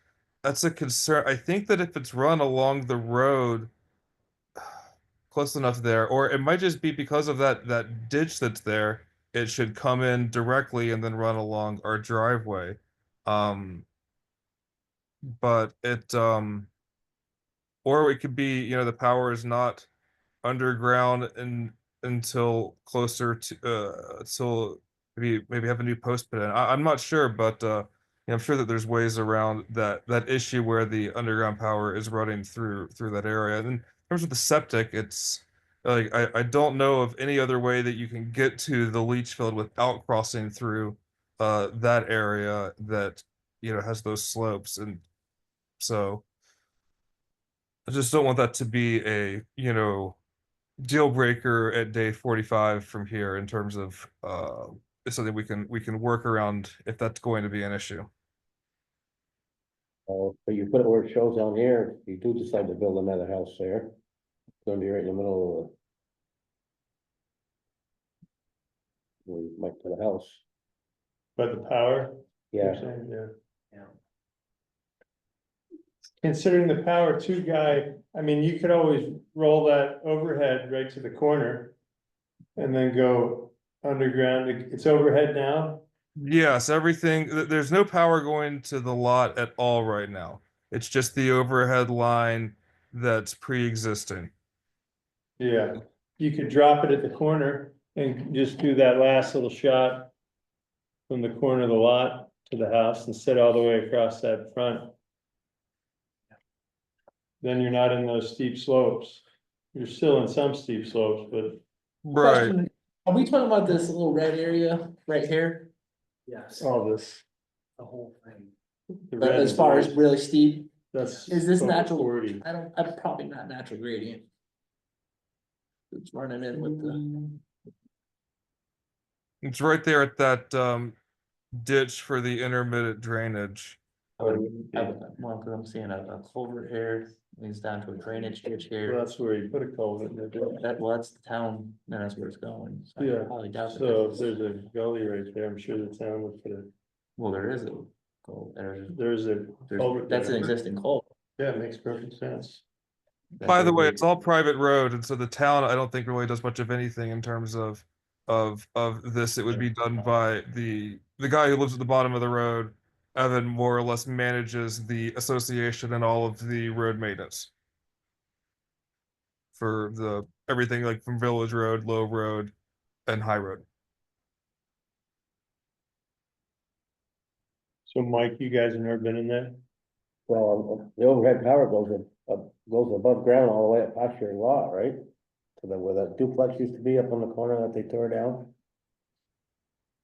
a concern. I think that if it's run along the road close enough there, or it might just be because of that ditch that's there, it should come in directly and then run along our driveway. Um, but or it could be, the power is not underground until closer to till maybe have a new post put in. I'm not sure, but I'm sure that there's ways around that issue where the underground power is running through that area. And in terms of the septic, it's like I don't know of any other way that you can get to the leach field without crossing through that area that has those slopes. And so I just don't want that to be a deal breaker at day 45 from here in terms of it's something we can work around if that's going to be an issue. But you put it where it shows on here, you do decide to build another house there. It's gonna be right in the middle of the. Where you might put a house, But the power, you're yeah, saying, yeah. Yeah. Considering the power two guy, I mean, you could always roll that overhead right to the corner. And then go underground, it's overhead now, Yes, everything, there's no power going to the lot at all right now. It's just the overhead line that's pre-existing. yeah, you could drop it at the corner and just do that last little shot. From the corner of the lot to the house and sit all the way across that front. Then you're not in those steep slopes. You're still in some steep slopes, but Right. Question, are we talking about this little red area right here? Yes, all this. the whole thing. The But red as is far like- as really steep, That's. is this over natural? 40. I'm probably not natural gradient. It's running in with the, It's right there at that ditch for the intermittent drainage. well, cause I'm seeing a culvert here, leads down to a drainage ditch Well, here. that's where you put a culvert in there. That's the town, and that's where it's going. So I Yeah, probably doubt that So if this is- there's a gully right there, I'm sure the town would put a, Well, there is a, there's a. culvert that's an there. existing culvert. Yeah, it makes perfect sense. By the way, it's all private road, and so the town, I don't think really does much of anything in terms of this. It would be done by the guy who lives at the bottom of the road. Evan more or less manages the association and all of the road maintenance for the everything like from Village Road, Low Road, and High Road. So Mike, you guys have never been in there? well, the overhead power goes above ground all the way up past your lot, right? To the, where that duplex used to be up on the corner that they tore down.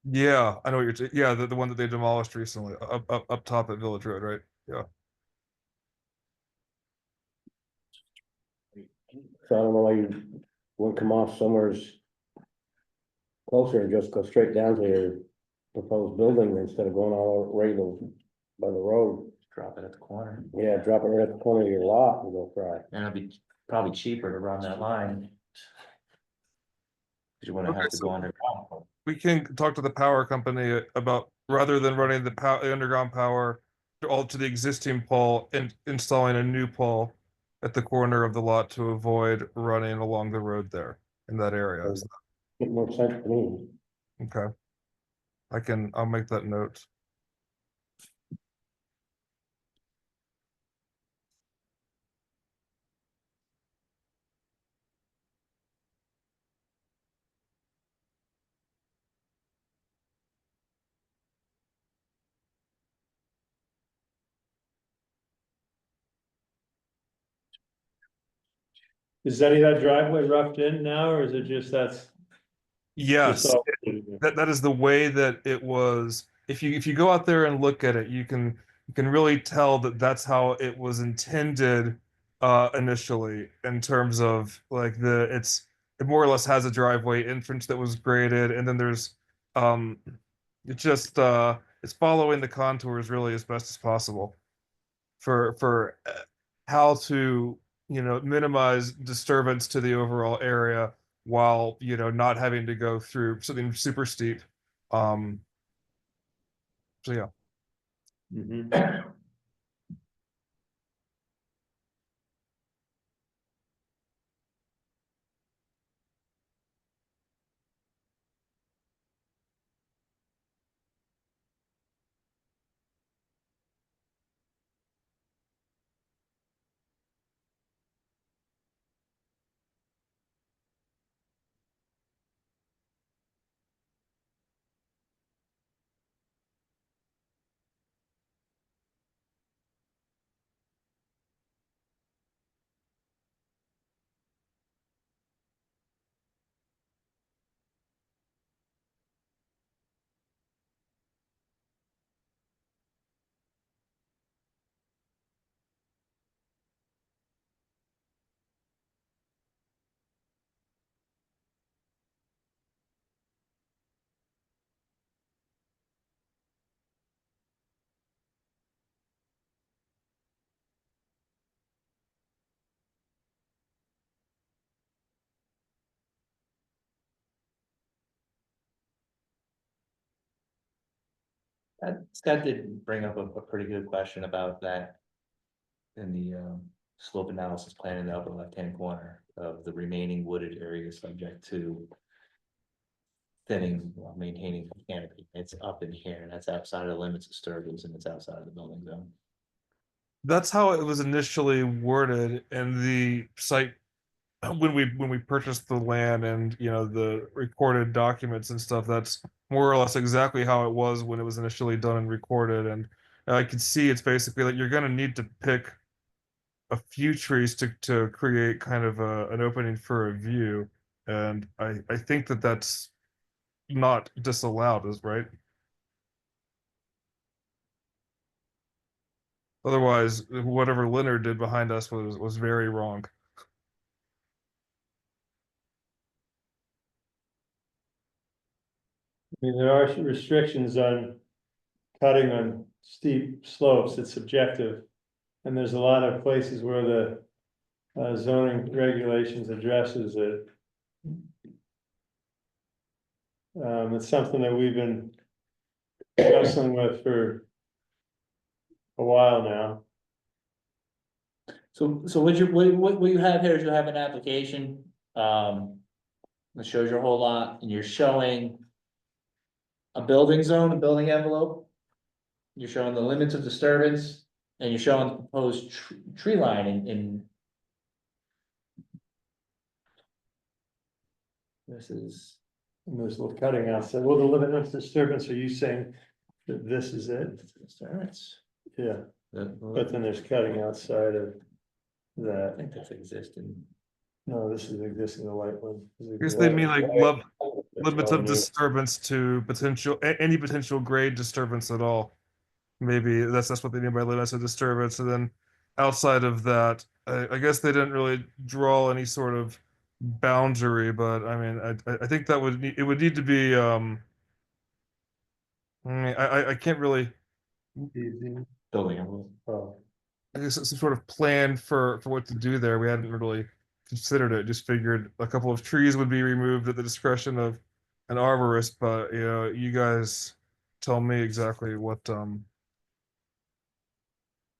Yeah, I know what you're. Yeah, the one that they demolished recently, up top at Village Road, right? Yeah. So I don't know why you wouldn't come off somewhere's closer and just go straight down to your proposed building instead of going all right by the road. Drop it at the corner, Yeah, drop it right at the corner of your lot and go fry. and it'd be probably cheaper to run that line. Cause you wouldn't have to go underground. We can talk to the power company about rather than running the underground power all to the existing pole and installing a new pole at the corner of the lot to avoid running along the road there in that area. Make more sense to me. Okay. I'll make that note. Is any of that driveway roughed in now, or is it just just Yes, all- that is the way that it was. If you go out there and look at it, you can really tell that that's how it was intended initially in terms of like it more or less has a driveway entrance that was graded, and then there's it just it's following the contours really as best as possible for how to minimize disturbance to the overall area while, you know, not having to go through something super steep. Um, so yeah. Mhm. Scott did bring up a pretty good question about that. In the slope analysis plan in the upper left-hand corner of the remaining wooded area subject to. Thinning while maintaining the canopy, it's up in here, and that's outside of the limits of disturbance, and it's outside of the building zone. That's how it was initially worded in the site when we purchased the land and, you know, the recorded documents and stuff. That's more or less exactly how it was when it was initially done and recorded. And I can see it's basically that you're going to need to pick a few trees to create kind of an opening for a view. And I think that that's not disallowed, is right? Otherwise, whatever Leonard did behind us was very wrong. I mean, there are restrictions on cutting on steep slopes, it's subjective. And there's a lot of places where the zoning regulations addresses it. It's something that we've been wrestling with for a while now. So what you have here is you have an application, that shows your whole lot, and you're showing. A building zone, a building envelope. You're showing the limits of disturbance, and you're showing the proposed tree line in. This is, And there's a little cutting outside. Well, the limit of disturbance, are you saying that this is it? disturbance. Yeah, I but then there's cutting outside of that. think that's existing. No, this is existing, the white one. I guess they mean like limits of disturbance to potential any potential grade disturbance at all. Maybe that's what they mean by limits of disturbance. And then outside of that, I guess they didn't really draw any sort of boundary. But I mean, I think that it would need to be. I mean, I can't really. Building envelope. Oh, I guess some sort of plan for what to do there. We hadn't really considered it. Just figured a couple of trees would be removed at the discretion of an arborist. But you know, you guys tell me exactly what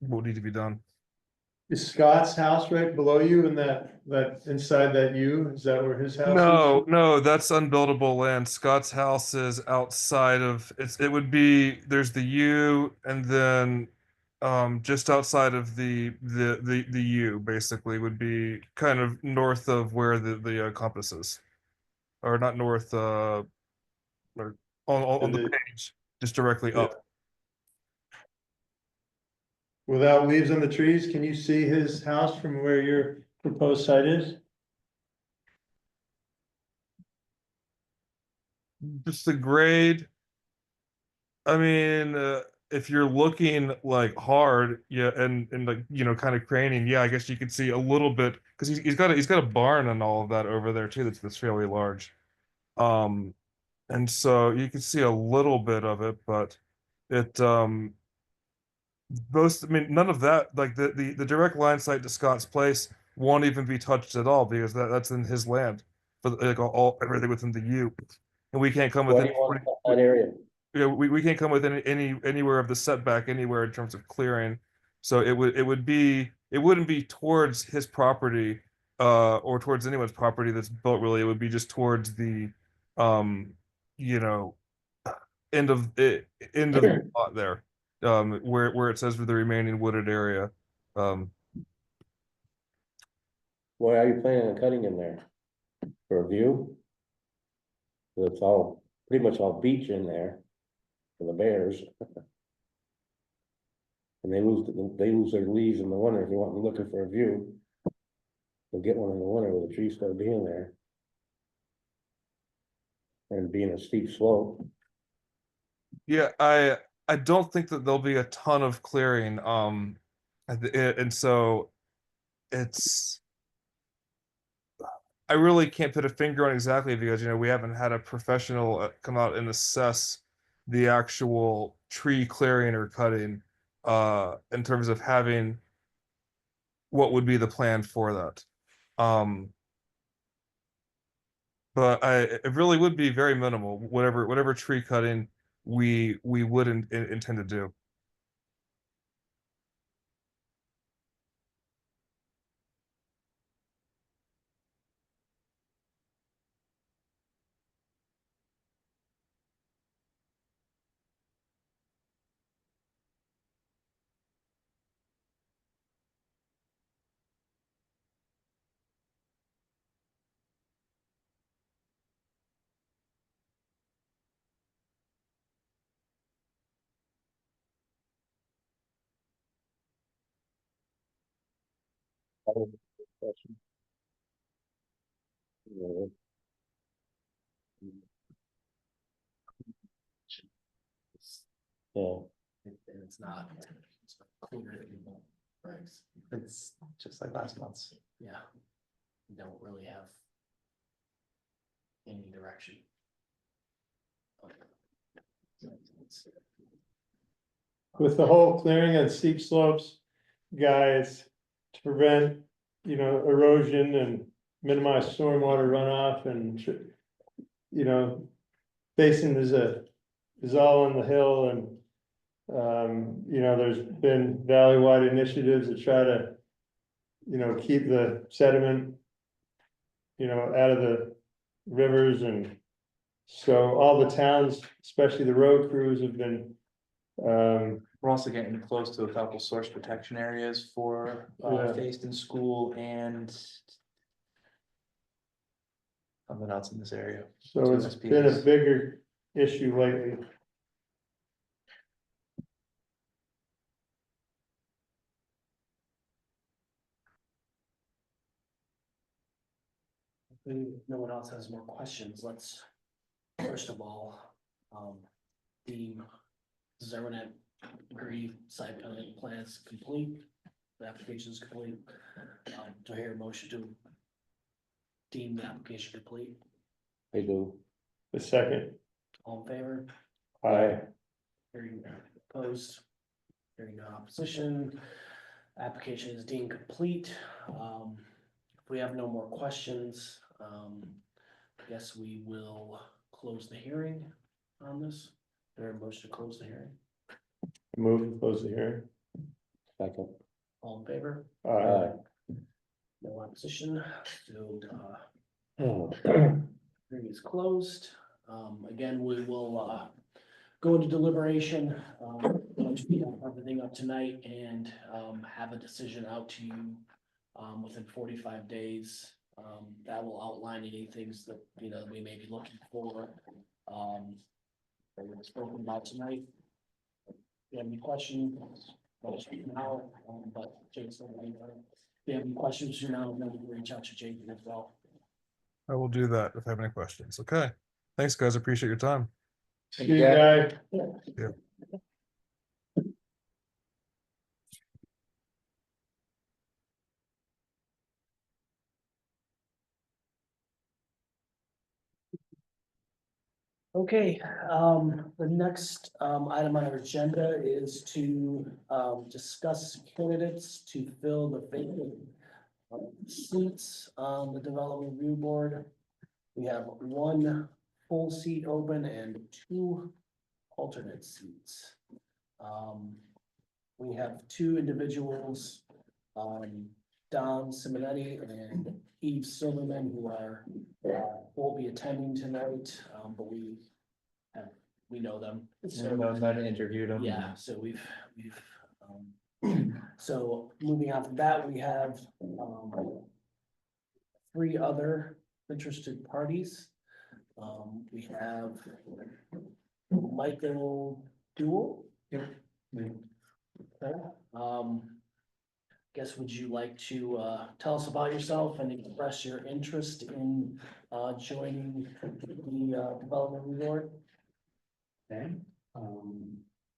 would need to be done. is Scott's house right below you in that inside that U? Is that where his house is? No, that's unbuildable land. Scott's house is outside of it would be there's the U and then just outside of the U basically would be kind of north of where the compass is. Or not north or on the page, just directly up. Without leaves on the trees, can you see his house from where your proposed site is? Just the grade. I mean, if you're looking like hard, yeah, and like you know, kind of craning, yeah, I guess you could see a little bit because he's got a barn and all of that over there too. That's fairly large, um, and so you can see a little bit of it, but it most. I mean, none of that like the direct line sight to Scott's place won't even be touched at all because that's in his land. for like everything within the U. And we can't come Why do within you want 40 that area? yeah, we can't come within anywhere of the setback anywhere in terms of clearing. So it wouldn't be towards his property, or towards anyone's property that's built really. It would be just towards the, um, you know, end of the lot there, where it says for the remaining wooded area. Um, Why are you planning on cutting in there? For a view? It's all, pretty much all beach in there for the bears. And they lose their leaves in the winter if you want them looking for a view. They'll get one in the winter with the trees still being there. And being a steep slope. yeah, I don't think that there'll be a ton of clearing. And so it's. I really can't put a finger on exactly because we haven't had a professional come out and assess the actual tree clearing or cutting in terms of having what would be the plan for that. Um but it really would be very minimal, whatever tree cutting we would intend to do. Yeah, And it's not clear anymore. Right. It's just like last month's. Yeah. We don't really have any direction. With the whole clearing on steep slopes, guys, to prevent, erosion and minimize stormwater runoff and, basin is all on the hill and, there's been valley-wide initiatives to try to, keep the sediment, out of the rivers and so all the towns, especially the road crews have been, We're also getting close to a couple source protection areas for Yeah. Facein School and something else in this area. so it's been a bigger issue lately. If no one else has more questions, let's first of all, deem Zermatt agree site plan is complete. The application is complete. Do I hear a motion to deem the application complete? they do. The second, All in favor? Hearing none opposed, hearing no opposition, application is deemed complete. If we have no more questions, I guess we will close the hearing on this. There a motion to close the hearing? move to close the hearing. Second. All in favor? Aye. No opposition, so, Oh. hearing is closed. Again, we will, go into deliberation, once we have everything up tonight and, have a decision out to you, within 45 days. That will outline any things that, we may be looking for, that we've spoken about tonight. If you have any questions, let us know now, but Jason, if you have any questions, then reach out to Jason as well. I will do that if I have any questions. Okay, thanks guys, appreciate your time. See you guys. Okay, the next item on our agenda is to discuss candidates to fill the vacant seats on the Development Review Board. We have one full seat open and two alternate seats. We have two individuals, Don Simonetti and Eve Silverman, who are, won't be attending tonight, but we know them. So I might have interviewed them. Yeah, so we've, so moving on from that, we have, three other interested parties. We have Michael Duell. Yep. Okay, guess would you like to, tell us about yourself and express your interest in, joining the, development board? Okay,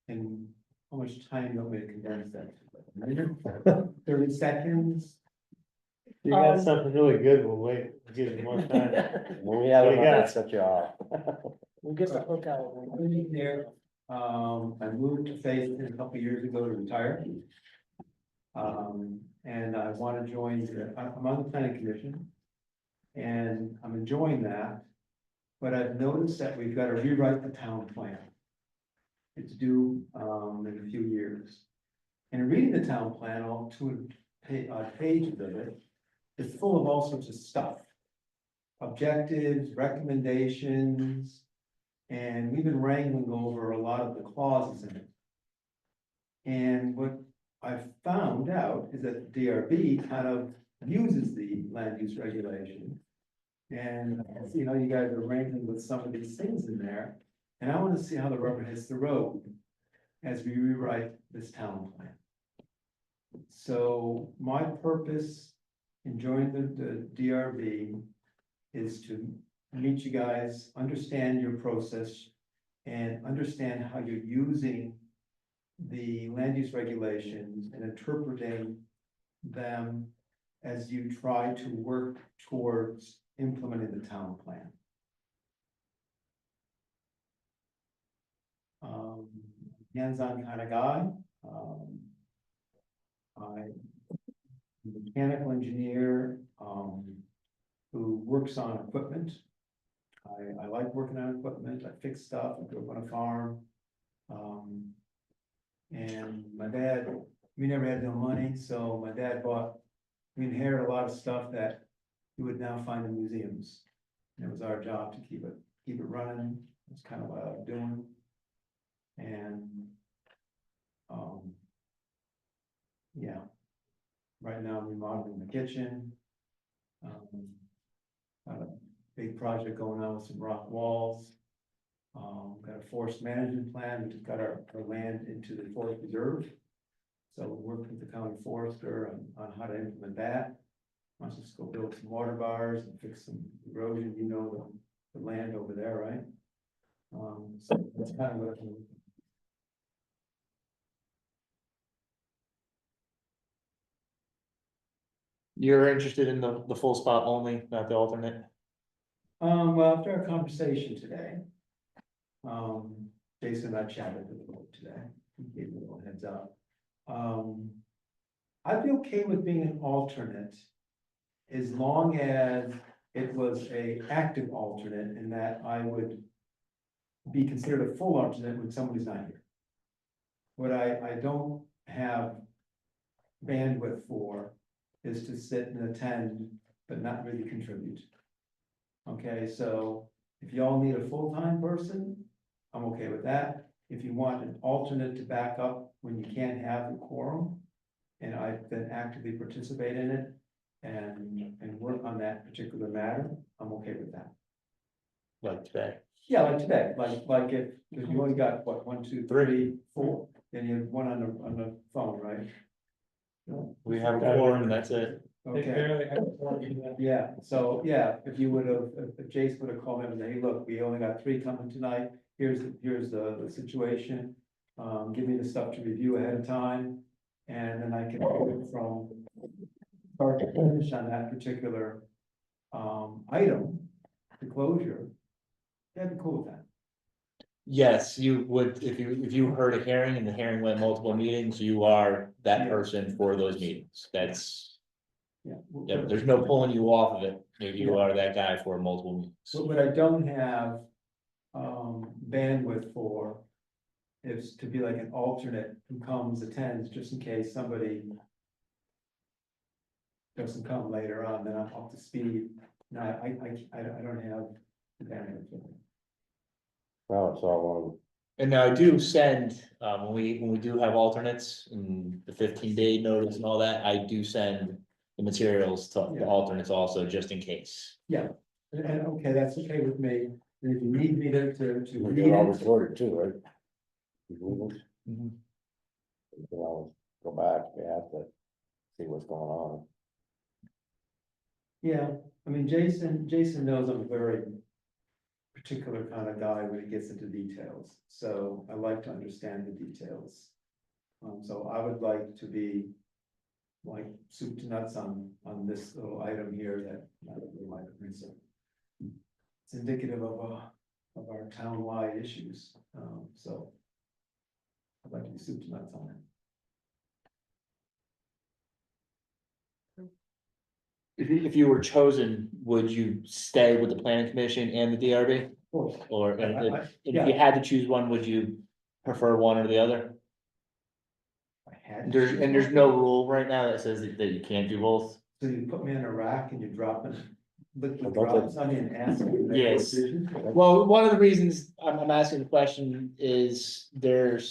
and how much time do you want me to condense that? A minute? 30 seconds? You got something really good, we'll wait, we'll give you more time. We have What do you got? such a job. We'll get the hook out. There, I moved to Fayetteville a couple years ago to retire. And I want to join, I'm on the planning commission. And I'm enjoying that. But I've noticed that we've got to rewrite the town plan. It's due, in a few years. And reading the town plan, all pages of it, it's full of all sorts of stuff. Objectives, recommendations, and we've been wrangling over a lot of the clauses in it. And what I've found out is that the DRB kind of uses the land use regulation. And, you know, you guys are wrangling with some of these things in there, and I want to see how the rubber hits the road as we rewrite this town plan. So my purpose in joining the DRB is to meet you guys, understand your process, and understand how you're using the land use regulations and interpreting them as you try to work towards implementing the town plan. Hands-on kind of guy. I'm a mechanical engineer, who works on equipment. I like working on equipment, I fix stuff, I grew up on a farm. And my dad, we never had no money, so my dad we inherited a lot of stuff that you would now find in museums. And it was our job to keep it running, that's kind of what I was doing. And, yeah, right now I'm remodeling the kitchen. Got a big project going on with some rock walls. Got a forest management plan, we just got our land into the forest reserve. So we worked with the county forester on how to implement that. Wants us to go build some water bars and fix some erosion, you know, the land over there, right? So that's kind of what I'm. You're interested in the full spot only, not the alternate? Well, after our conversation today, Jason and I chatted a little today, he gave me a little heads up. I'd be okay with being an alternate as long as it was a active alternate and that I would be considered a full alternate when somebody's not here. What I don't have bandwidth for is to sit and attend, but not really contribute. Okay, so if y'all need a full-time person, I'm okay with that. If you want an alternate to back up when you can't have the quorum, and I then actively participate in it and work on that particular matter, I'm okay with that. Like today? Yeah, like today, like if you only got, what, 1, 2, 3, 4, then you have one on the phone, right? We have a quorum and that's it. Okay, yeah, so, yeah, if you would have, if Jace would have called me and said, hey, look, we only got 3 coming tonight, here's the situation. Give me the stuff to review ahead of time, and then I can go from start to finish on that particular item, the closure. Yeah, I'd be cool with that. Yes, you would, if you heard a hearing and the hearing went multiple meetings, you are that Yeah. person for those meetings. That's Yeah. Yeah, but there's no pulling you off of it, if you are that guy for multiple meetings. So what I don't have, bandwidth for is to be like an alternate who comes, attends, just in case somebody doesn't come later on, then I'm up to speed. No, I don't have the bandwidth for it. Now it's all And now I do send, when we do have alternates and the 15-day notice and all that, I do send the materials to the Yeah. alternates also, just in case. Yeah, and okay, that's okay with me. And if you need me to on, we read get all it, recorded too, right? These meetings, Mhm. we can always go back, we have to see what's going on. yeah, I mean, Jason knows I'm a very particular kind of guy when it gets into details, so I like to understand the details. So I would like to be like soup to nuts on this little item here that I don't really like. It's indicative of our town-wide issues, so I'd like to be soup to nuts on it. If you were chosen, would you stay with the planning commission and the DRB? Of course. Or, and I- if you had to choose one, would you prefer one or the other? I had to There's, choose and there's one. no rule right now that says that you can't do both. So you put me in a rack and you drop it, liquid Well, don't drops on me and ask me to make a Yes. decision? Well, one of the reasons I'm asking the question is it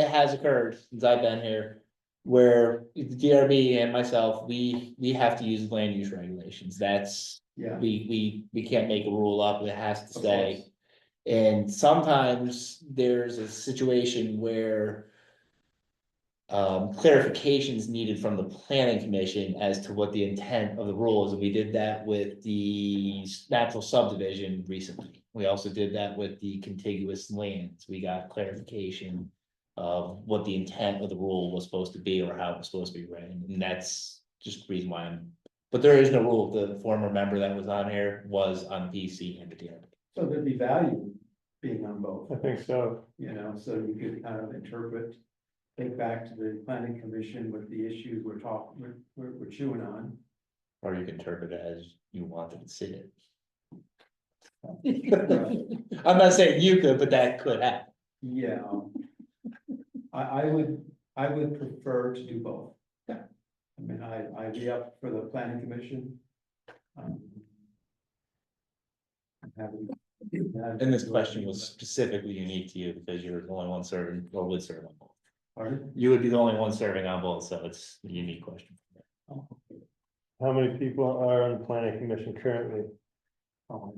has occurred since I've been here. Where the DRB and myself, we have to use land use regulations, that's, Yeah, we can't make a rule up, it has to Of stay. course. And sometimes there's a situation where. Clarifications needed from the planning commission as to what the intent of the rule is, and we did that with the natural subdivision recently. We also did that with the contiguous lands, we got clarification of what the intent of the rule was supposed to be or how it was supposed to be written, and that's just the reason why I'm. But there is no rule, the former member that was on here was on PC and the DRB. so there'd be value being on both, I think so. you know, so you could kind of interpret. Take back to the planning commission with the issues we're chewing on. Or you can interpret it as you wanted to see it. Right. I'm not saying you could, but that could happen. Yeah. I would prefer to do both. Yeah. I mean, I'd be up for the planning commission. I'm happy- And this question was specifically unique to you because you're the only one serving or would serve on both. Pardon? You would be the only one serving on both, so it's a unique question. Oh, How many people are on the planning commission currently? oh,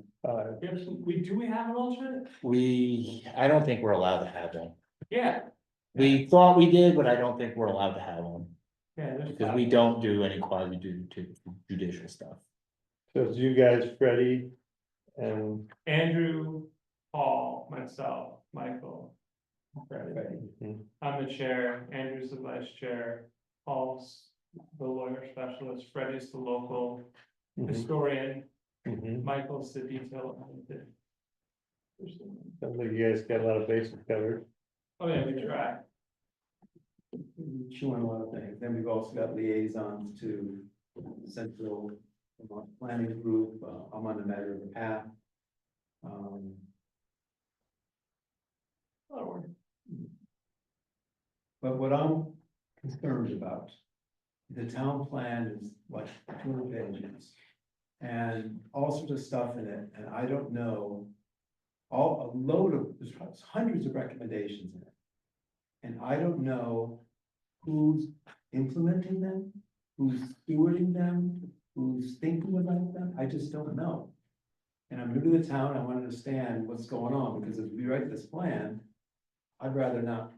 Yes, do we have an alternate? I don't think we're allowed to have one. Yeah. We thought we did, but I don't think we're allowed to have one Yeah, there's because we don't do any quasi judicial stuff. So it's you guys, Freddie, and Andrew, Paul, myself, Michael. Freddie. mhm, I'm the chair, Andrew's the vice chair, Paul's the lawyer specialist, Freddie's the local mhm, historian, mhm. Michael's the detail. Sounds like you guys got a lot of bases covered. Oh, yeah, we try. Chewing a lot of things. Then we've also got liaisons to Central Vermont Planning Group. I'm on the Matter of the Path. But what I'm concerned about, the town plan is like 200 pages. And all sorts of stuff in it, and I don't know. A load of, there's hundreds of recommendations in it. And I don't know who's implementing them, who's stewarding them, who's thinking about them, I just don't know. And I'm new to the town, I want to understand what's going on, because as we write this plan, I'd rather not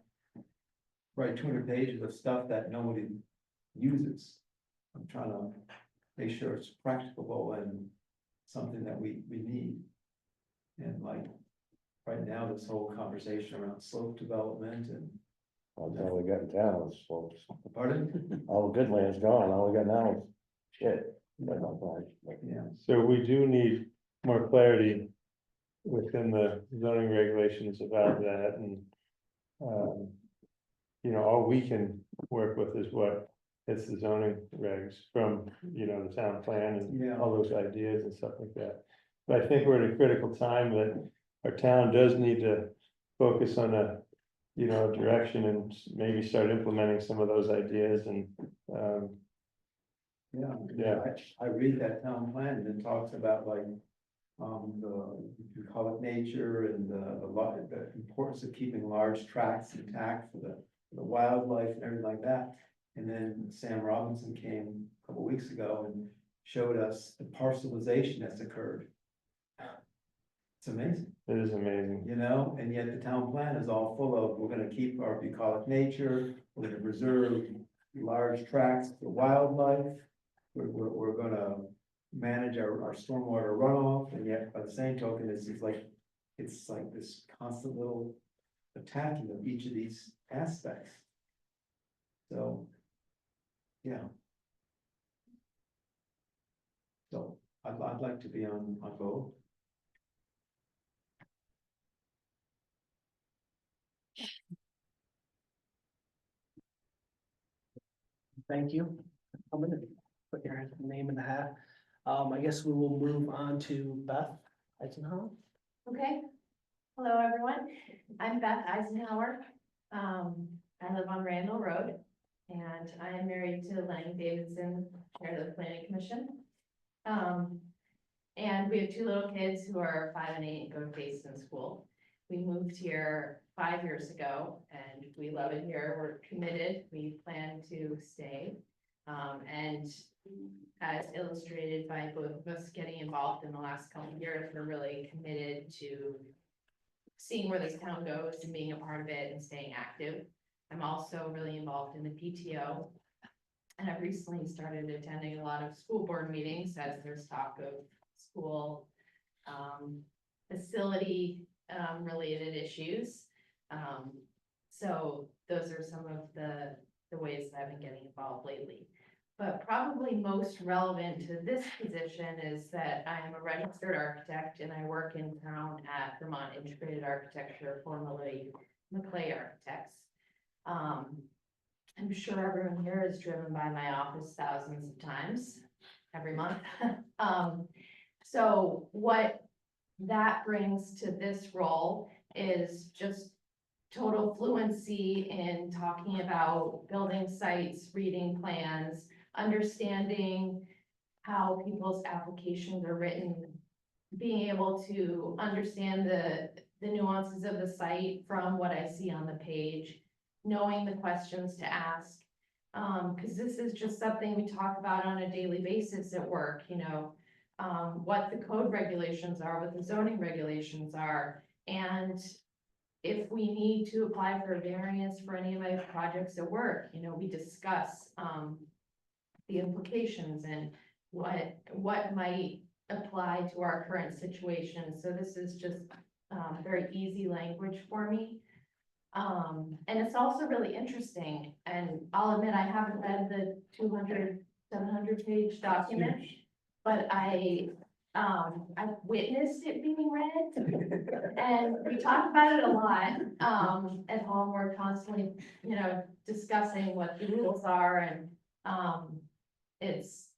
write 200 pages of stuff that nobody uses. I'm trying to make sure it's practicable and something that we need. And like, right now, this whole conversation around slope development and, All we got in town is slopes. pardon? All the good land's gone, all we got now is shit. But not much. Yeah, So we do need more clarity within the zoning regulations about that and, you know, all we can work with is what It's the zoning regs from, the town plan and Yeah. all those ideas and stuff like that. But I think we're at a critical time that our town does need to focus on a, direction and maybe start implementing some of those ideas and, Yeah. Yeah. I read that town plan and it talks about like, we call it nature and the importance of keeping large tracts intact for the wildlife and everything like that. And then Sam Robinson came a couple weeks ago and showed us the parcelization that's occurred. It's amazing. it is amazing. And yet the town plan is all full of, we're gonna keep our bucolic nature, we're gonna preserve large tracts for wildlife. We're gonna manage our stormwater runoff, and yet by the same token, it's like this constant little attacking of each of these aspects. So, yeah. So I'd like to be on both. Thank you. I'm gonna put your name in the hat. I guess we will move on to Beth Eisenhower. Okay. Hello, everyone. I'm Beth Eisenhower. I live on Randall Road and I am married to Lenny Davidson, chair of the planning commission. And we have two little kids who are 5 and 8 and go to Basin School. We moved here 5 years ago and we love it here. We're committed. We plan to stay. And as illustrated by both of us getting involved in the last couple of years, we're really committed to seeing where this town goes and being a part of it and staying active. I'm also really involved in the PTO. And I've recently started attending a lot of school board meetings as there's talk of school facility related issues. So those are some of the ways that I've been getting involved lately. But probably most relevant to this position is that I am a registered architect and I work in town at Vermont Integrated Architecture, formerly McClay Architects. I'm sure everyone here is driven by my office thousands of times every month. So what that brings to this role is just total fluency in talking about building sites, reading plans, understanding how people's applications are written, being able to understand the nuances of the site from what I see on the page, knowing the questions to ask. Because this is just something we talk about on a daily basis at work, what the code regulations are, what the zoning regulations are. And if we need to apply for a variance for any of my projects at work, we discuss the implications and what might apply to our current situation. So this is just very easy language for me. And it's also really interesting, and I'll admit I haven't read the 700 page document, but I've witnessed it being read, and we talk about it a lot. At home, we're constantly, discussing what the rules are, and it's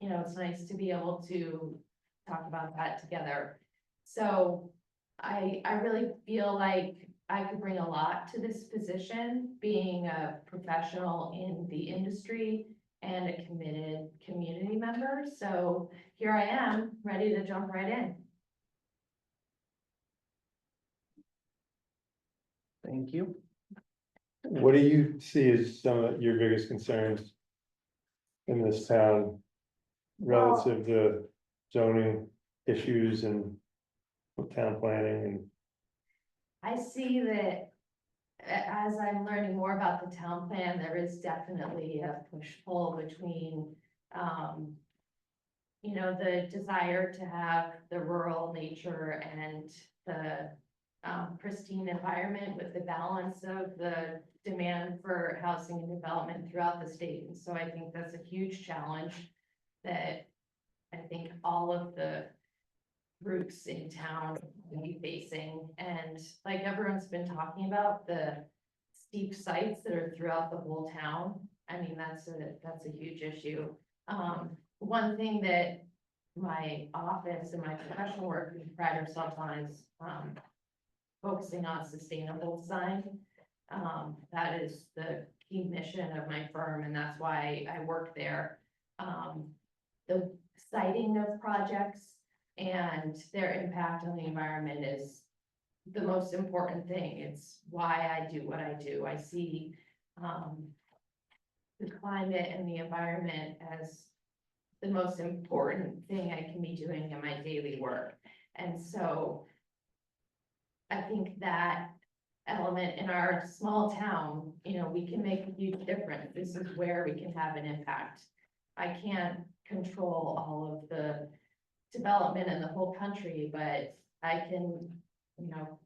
nice to be able to talk about that together. So I really feel like I could bring a lot to this position, being a professional in the industry and a committed community member. So here I am, ready to jump right in. Thank you. What do you see as some of your biggest concerns in this town relative to zoning issues and town planning and? I see that as I'm learning more about the town plan, there is definitely a push-pull between, the desire to have the rural nature and the pristine environment with the balance of the demand for housing and development throughout the state. And so I think that's a huge challenge that I think all of the groups in town will be facing. And like everyone's been talking about, the steep sites that are throughout the whole town, I mean, that's a huge issue. One thing that my office and my professional work, we pride ourselves on is, focusing on sustainable design. That is the key mission of my firm, and that's why I work there. The citing of projects and their impact on the environment is the most important thing. It's why I do what I do. I see, the climate and the environment as the most important thing I can be doing in my daily work. And so I think that element in our small town, you know, we can make a huge difference. This is where we can have an impact. I can't control all of the development in the whole country, but I can, you know,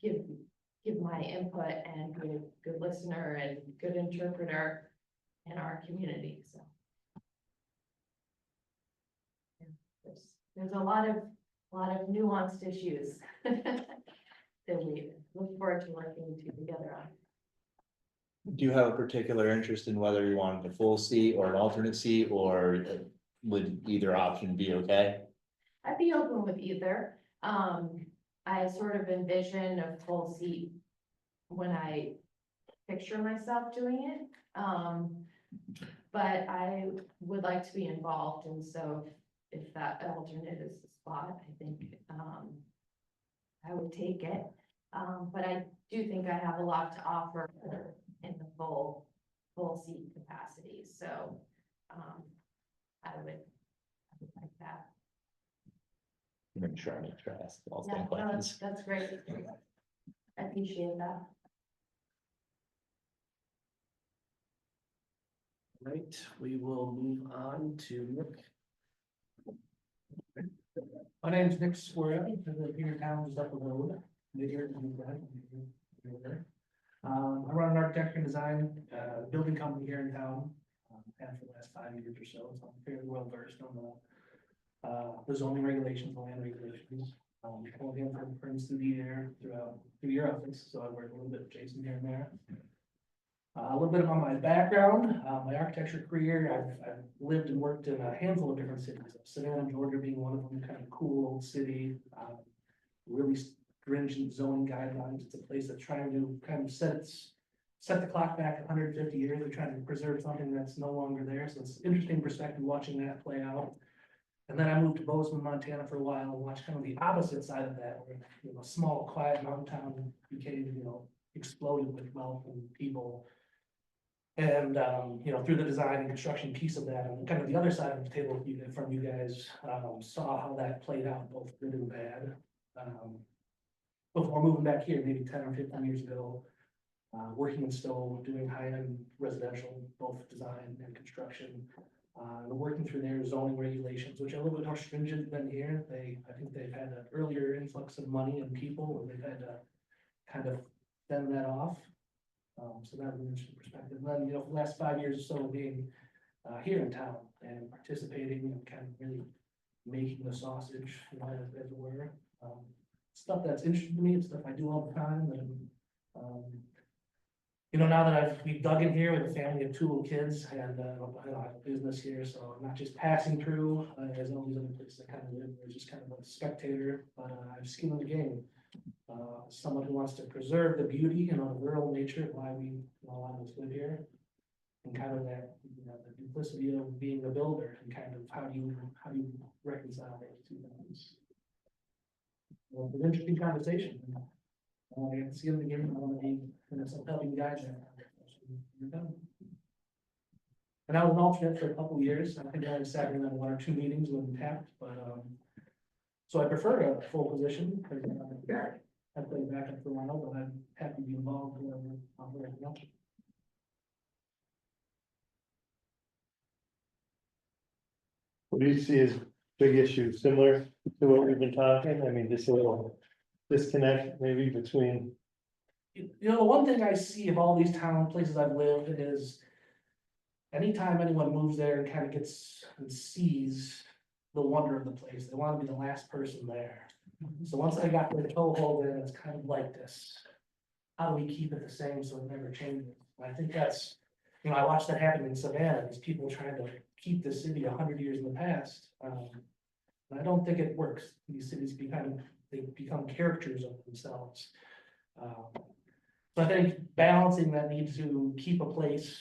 give my input and be a good listener and good interpreter in our community, so. Yeah, there's a lot of nuanced issues that we look forward to working together on. Do you have a particular interest in whether you wanted a full seat or an alternate seat, or would either option be okay? I'd be open with either. I sort of envision a full seat when I picture myself doing it. But I would like to be involved, and so if that alternate is the spot, I think, I would take it. But I do think I have a lot to offer in the full seat capacity, so, I would like that. Make sure I ask all the Yeah, same no, questions. that's great. I appreciate that. Right, we will move on to Nick. My name's Nick Square, I live here in town, just up the road, live here in Newburgh. I run an architecture and design, building company here in town, and for the last 5 years or so, so I'm fairly well versed on the zoning regulations, the land regulations. Only in for instance through the year, through your office, so I work a little bit with Jason here and there. A little bit about my background, my architecture career, I've lived and worked in a handful of different cities, Savannah, Georgia being one of them, kind of cool old city. Really stringent zoning guidelines, it's a place that's trying to kind of set the clock back 150 years, they're trying to preserve something that's no longer there, so it's interesting perspective watching that play out. And then I moved to Bozeman, Montana for a while and watched kind of the opposite side of that, where, you know, a small, quiet mountain town became, you know, exploded with wealth and people. And, you know, through the design and construction piece of that, and kind of the other side of the table from you guys, saw how that played out, both good and bad. Before moving back here, maybe 10 or 15 years ago, working in Stowe, doing high-end residential, both design and construction. Working through their zoning regulations, which are a little bit more stringent than here. I think they've had an earlier influx of money and people, and they've had to kind of fend that off. So that was an interesting perspective. And then, you know, for the last 5 years or so being here in town and participating and kind of really making the sausage, you know, as it were. Stuff that's interesting to me, it's stuff I do all the time. And, you know, now that we've dug in here with a family of 2 little kids and I have a business here, so I'm not just passing through, as all these other places I kind of live, where it's just kind of a spectator, but I've skin in the game. Someone who wants to preserve the beauty, you know, the rural nature of why we, you know, a lot of us live here. And kind of that, you know, the duplicity of being a builder and kind of how do you reconcile those two things. Well, it's an interesting conversation. I get to see them again. I want to be, you know, some helping guys there. And I was an alternate for a couple of years. I think I only sat in on 1 or 2 meetings when tapped, but so I prefer a full position because I played backup for a while, but I'm happy to be involved wherever I can. What do you see as big issues similar to what we've been talking? I mean, just a little disconnect maybe between. You know, the one thing I see of all these town places I've lived is anytime anyone moves there and kind of gets and sees the wonder of the place, they want to be the last person there. So once they got their toehold in, it's kind of like this. How do we keep it the same so it never changes? And I think that's You know, I watched that happen in Savannah, these people trying to keep the city 100 years in the past. And I don't think it works. These cities they become characters of themselves. So I think balancing that need to keep a place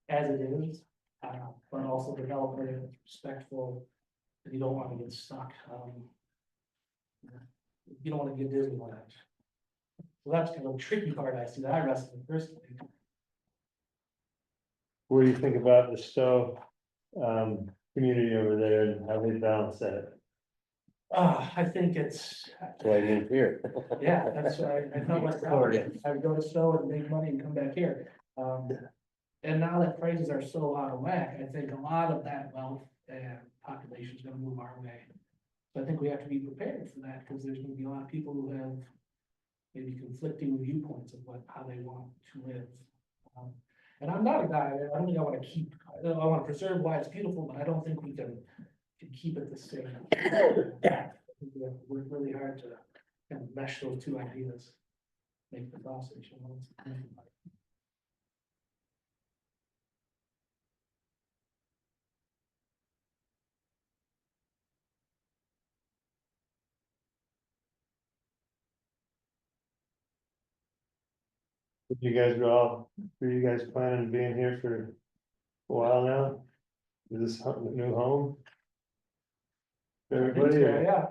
as it is, but also develop it respectful. And you don't want to get stuck. You don't want to get Disneyland. So that's kind of a tricky part I see that I wrestle with personally. What do you think about the Stowe community over there and how they balance that? I think it's, That's why I moved here. yeah, that's why I felt like I would go to Stowe and make money and come back here. And now that prices are so out of whack, I think a lot of that wealth and population is gonna move our way. So I think we have to be prepared for that, because there's gonna be a lot of people who have maybe conflicting viewpoints of how they want to live. And I'm not a guy, I don't think I wanna I wanna preserve why it's beautiful, but I don't think we can keep it the same. We have to work really hard to kind of mesh those two ideas, make the sausage. Were you guys planning on being here for a while now? Is this new home? Everybody, or- Yeah.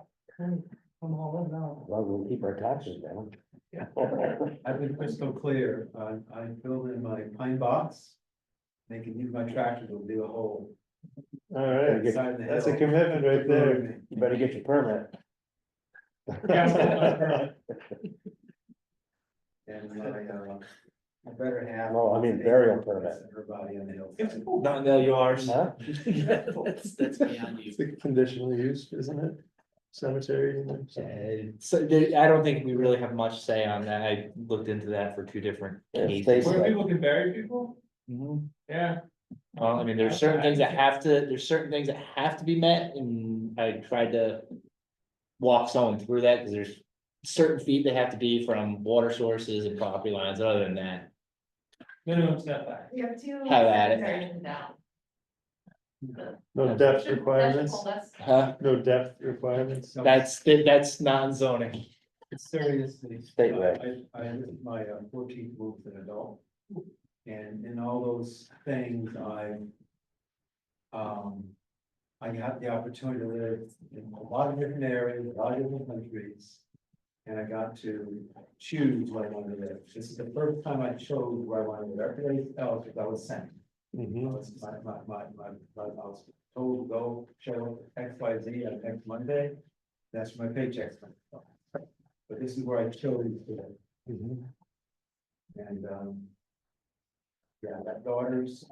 I'm all in now. Well, we'll keep our taxes down. Yeah. I've been crystal clear, I filled in my pine box. They can use my tractor to dig a hole. all right, inside the that's a hill. commitment right there. You better get your permit. And my better half. No, I mean burial permit. Her body on the hill. Not know yours. Huh? That's beyond you. It's a conditional use, isn't it? Cemetery. So I don't think we really have much say on that. I looked into that for two different Yeah, cases. states Where like- people can bury people? Mhm. Yeah. Well, I mean, there's certain things that have to be met, and I tried to walk someone through that, because there's certain feet they have to be from water sources and property lines. Other than that, Minimum setback. We have two. Have at it. cemeteries in town. No depth That should requirements, hold us. no depth requirements. that's non-zoning. Seriously. State reg. I lived my 14th move as an adult. And in all those things, I got the opportunity to live in a lot of different areas, a lot of different countries. And I got to choose where I wanted to live. This is the first time I chose where I wanted to live. Everybody else, I was sent. I Mhm. was I was told, go show XYZ on next Monday. That's where my paycheck's coming from. But this is where I chose to live. Mhm. And, yeah, I got daughters.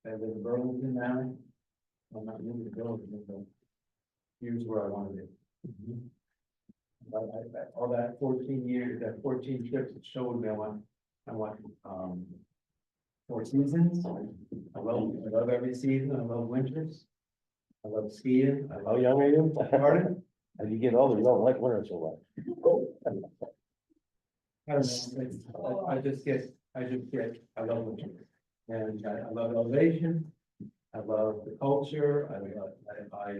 I live in Burlington now. I'm not moving to Burlington, but here's where I want to live. All that 14 years, that 14 trips, it showed me I want, 4 seasons. I love every season. I love winters. I love skiing. I How love. young are you? Pardon? As you get older, you don't like winter so much. I don't know, I just get, I love winter. And I love elevation. I love the culture. I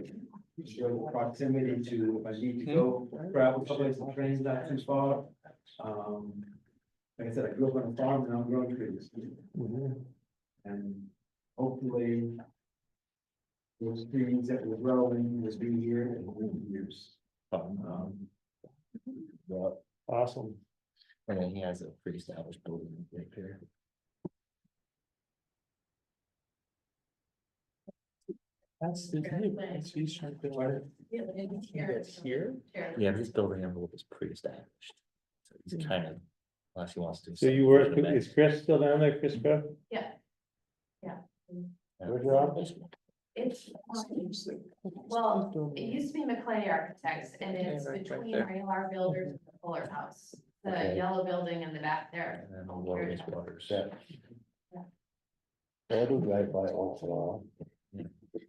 enjoy the proximity to, if I need to go travel someplace, the train's not too far. Like I said, I grew up on a farm and I'm growing trees. Mhm. And hopefully those trees that were growing will be here in years. Awesome. And then he has a pre-established building right there. That's the thing. It's he's trying to. Here. Yeah, this building envelope is pre-established. So he's kind of, unless he wants to. So you work, is Chris still down there, Chris Crowe? Yeah. Where's your office? It's, well, it used to be McClay Architects, and it's right between there. Radar Builders and the Fuller House. The Okay. yellow building in the back there. And then the water is waters. Yeah. I do drive by it once in a while.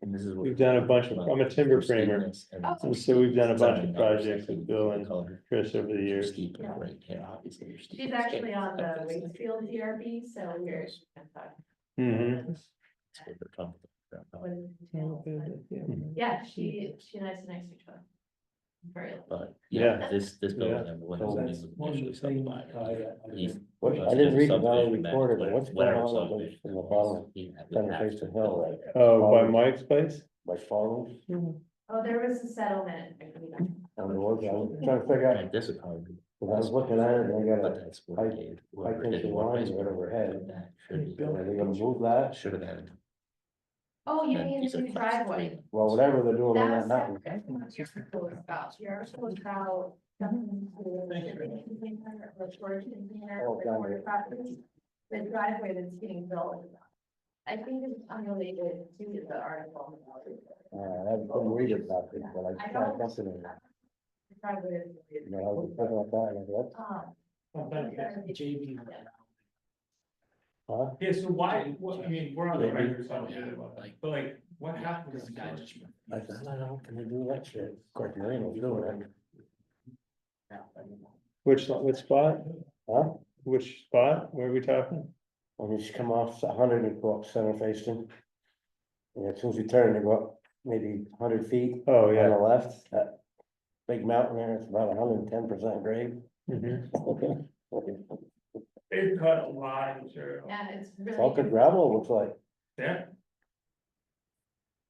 And this is what. We've done a bunch of, I'm a timber framer, Oh. and so we've done a bunch of projects with Bill and Chris over the years. Steep, Yeah. right here, obviously. you're steep. She's actually on the Wakefield DRB, so we're. Mm-hmm. That's what they're talking about. What is the details, but- Yeah, she and I sit next to each other. Very. But, Yeah. yeah, this building, Yeah. when So it that's was one of the initially things subdivided. he- What, he I didn't read the valley subdivision map, report, but what's going whatever on with subdivision those from the it bottom, was, he would center have face to to build hill, it. Oh, by Mike's place? by Farms? Oh, there was a settlement agreement. And there was, I was trying to figure out, Like, this would probably be. because I was looking at it and they got But a, that's what high- gave. high tension line right overhead. That should be. are they gonna move that? Should have had. Oh, you And mean piece the of new class driveway? three. Well, whatever they're doing on that That's mountain. separate from what you're supposed about. You're supposed about something to container or storage container Oh, with got more it. property. The driveway that's being built. I think it's unrelated to the article. I didn't read it about it, but I I saw don't- something in it. The driveway is You know, I was looking at that and I go, JV. huh? Yeah, so why, what, I mean, we're on the Yeah, record, so I don't get it, but like, what happened? This guy just. I said, I don't know, can they do that shit? Of course, Marino's doing it. Which spot? Huh? Which spot? Where are we talking? When you just come off 100 and go up center facing. And as soon as you turn, you go up maybe 100 feet Oh, on yeah. the left, that big mountain there, it's about 110% grade. Mhm. They've cut a lot of material. Yeah, it's It's all really. good gravel, it looks like. Yeah.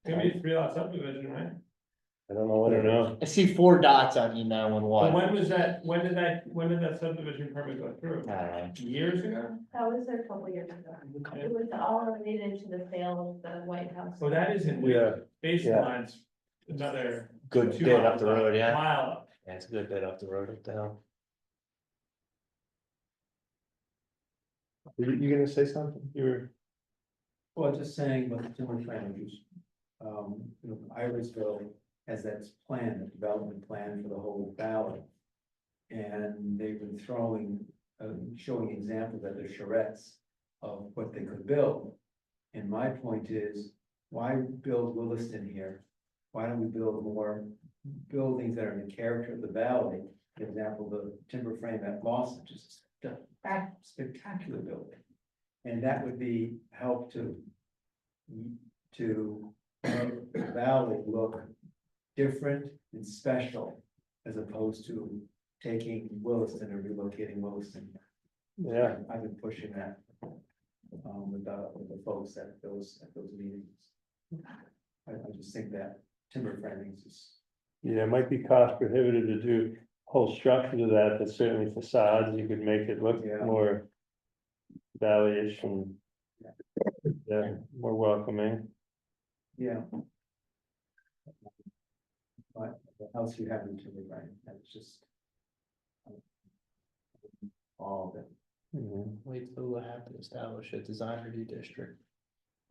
It's gonna be a 3 lot subdivision, right? I don't know I what don't it is. know. I see 4 dots on E911. But when was that, when did that subdivision permit go through? I don't know. Years ago? That was a couple years ago. It was all related to the sale of the White House. Well, that isn't, Yeah. basin Yeah. lines, another. Good 2 bit up miles the road, yeah. Mile up. Yeah, it's a good bit up the road up the hill. You gonna say something? You were, Well, just saying about the timber frame, Irisville has that plan, the development plan for the whole valley. And they've been showing examples at their charrettes of what they could build. And my point is, why build Williston here? Why don't we build more buildings that are in the character of the valley? For example, the timber frame at Boston, just a spectacular building. And that would be help to make the valley look different and special, as opposed to taking Williston and relocating Williston. yeah, I've been pushing that with the folks at those meetings. I just think that timber framing is just. yeah, it might be cost prohibitive to do whole structures of that, but certainly facades, you could make it look Yeah. more valley-ish and yeah, more welcoming. Yeah. But what else you have in timber frame, that's just. All of it. Mhm. Wait till we have to establish a design review district.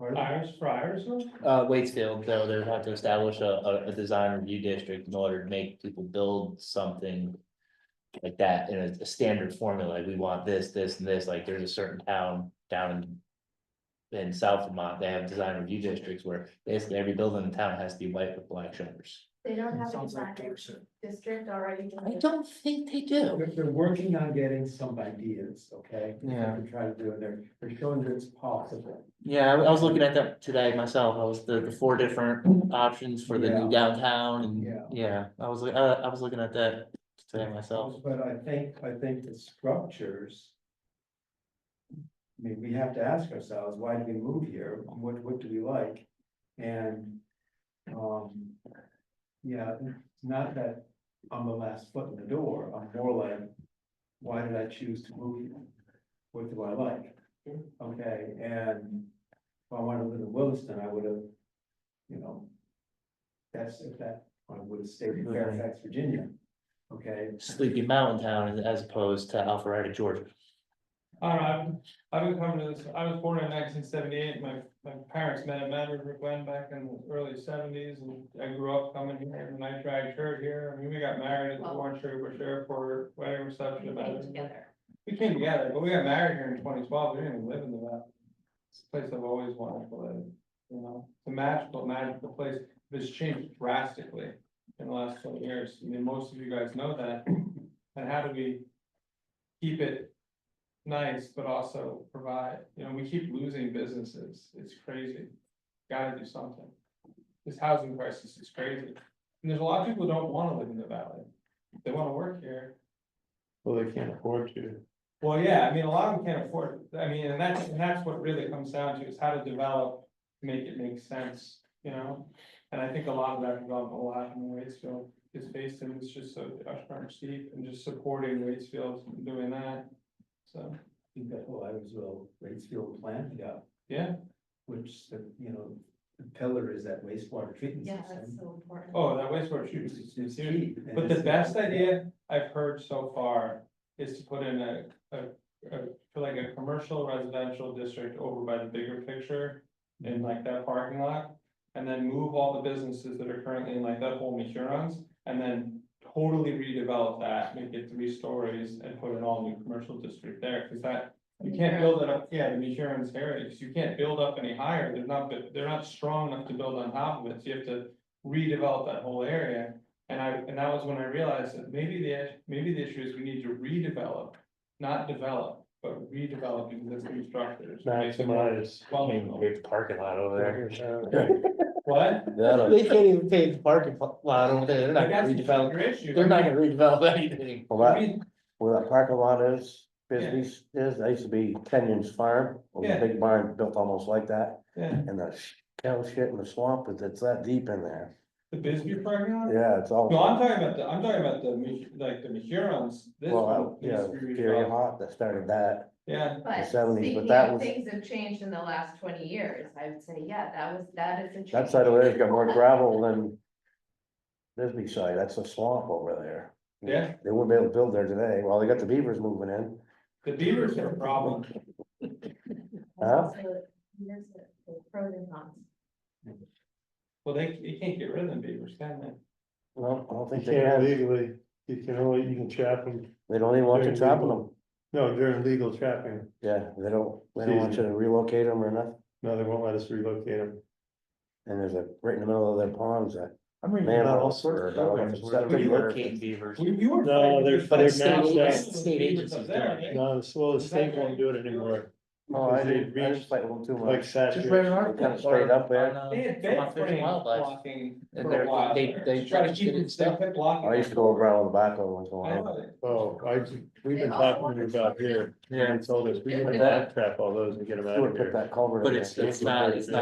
Iris for Irisville? Waitsfield, though, they have to establish a design review district in order to make people build something. Like that in a standard formula, like we want this, this, and this, like there's a certain town down. In South Vermont, they have design review districts where basically every building in town has to be white with black shutters. They don't have a Sounds like design Dorset. district already. I don't think they do. They're working on getting some ideas, okay? Yeah. To try to do it, they're showing that it's possible. Yeah, I was looking at that today myself, I was the 4 different options for the new downtown and, Yeah. yeah, I was looking at that today myself. But I think the structures. I mean, we have to ask ourselves, why did we move here? What do we like? And, yeah, it's not that I'm the last foot in the door, I'm more like, why did I choose to move here? What do I like? Okay, and if I wanted to live in Williston, I would have, I would have stayed in Fairfax, Virginia. Okay, Sleepy Mountain Town as opposed to Alpharetta, Georgia. I don't know, I've been coming to this, I was born in 1978, my parents met at Mad River Glen back in the early 70s, and I grew up coming here, and I dragged her here, I mean, we got married at the Warren Sugar Bush Airport, wedding reception. We Mad came River. together. We came together, but we got married here in 2012, we didn't even live in the valley. It's a place I've always wanted to live, it's a magical place, but it's changed drastically in the last 20 years, I mean, most of you guys know that. And how do we keep it nice, but also provide, we keep losing businesses, it's crazy. Gotta do something. This housing crisis is crazy, and there's a lot of people who don't wanna live in the valley, they wanna work here. Well, they can't afford to. Well, yeah, I mean, a lot of them can't afford it, I mean, and that's what really comes down to, is how to develop, to make it make sense, And I think a lot of that development will happen in Waitsfield, it's based in, it's just so darn steep, and just supporting Waitsfield and doing that, so, I think that whole Irisville Waitsfield plant, yeah. which the pillar is that wastewater treatment Yeah, system. that's so important. Oh, that wastewater treatment system is huge. Key, and But the it's- best idea I've heard so far is to put in for like a commercial residential district over by the bigger picture. In like that parking lot, and then move all the businesses that are currently in like that whole Mehurons. And then totally redevelop that, make it 3 stories and put an all new commercial district there, cause that. You can't build it up, yeah, the Mehurons heritage, you can't build up any higher, they're not strong enough to build on top of it, so you have to redevelop that whole area. And that was when I realized that maybe the issue is we need to redevelop, not develop, but redevelop existing structures. to make them more Maximize. vulnerable. Big parking lot over there. What? That'll- They can't even pay the parking lot over there, they're not That's gonna the redevelop, bigger issue. they're not gonna redevelop anything. Well, I that, mean, where that parking lot is, business is, that used to be Kenyon's farm, a Yeah. big barn built almost like that. yeah, And the cow shit in the swamp, it's that deep in there. the Bisbee parking lot? Yeah, it's all. No, I'm talking about the Mehurons, this Well, one. yeah, needs to be Gary redeveloped. Hart that started that. Yeah, But 70s, but speaking that of was- things have changed in the last 20 years, I would say, yeah, that is a change. That side of there's got more gravel than Bisbee side, that's a swamp over there. Yeah. They wouldn't be able to build there today, well, they got the beavers moving in. the beavers are a problem. There's Huh? also- there's the pros and cons. Well, you can't get rid of them beavers, can they? No, I don't You think they can't can, legally, you can trap them, they don't even want you During trapping legal- them, no, during legal trapping, yeah, they don't want you to relocate them or nothing. no, they won't let us relocate them. And there's right in the middle of their ponds, that I'm reading Man, about all well, sorts for of a dollar, programs it's where that they're big relocating beavers. You were. No, fighting they're- this but fight. it's maxed State- out. state agencies up doing there, it. right? No, the state won't do it anymore, oh, I Because they didn't, I didn't fight with them too like much. Just read an saturation. article. Kinda straight up there. on, They had Vermont bed Fish and frame Wildlife. blocking And for they're- a while. they- there, they to try to registered keep and it, stuff. they kept blocking. I used to it. go around with tobacco once in a I while. know it. Oh, we've been talking to them about here, Yeah. they told us, we can Yeah. trap all those and get them out Stewart of put here. that culvert. But in it's there. it's not it's the The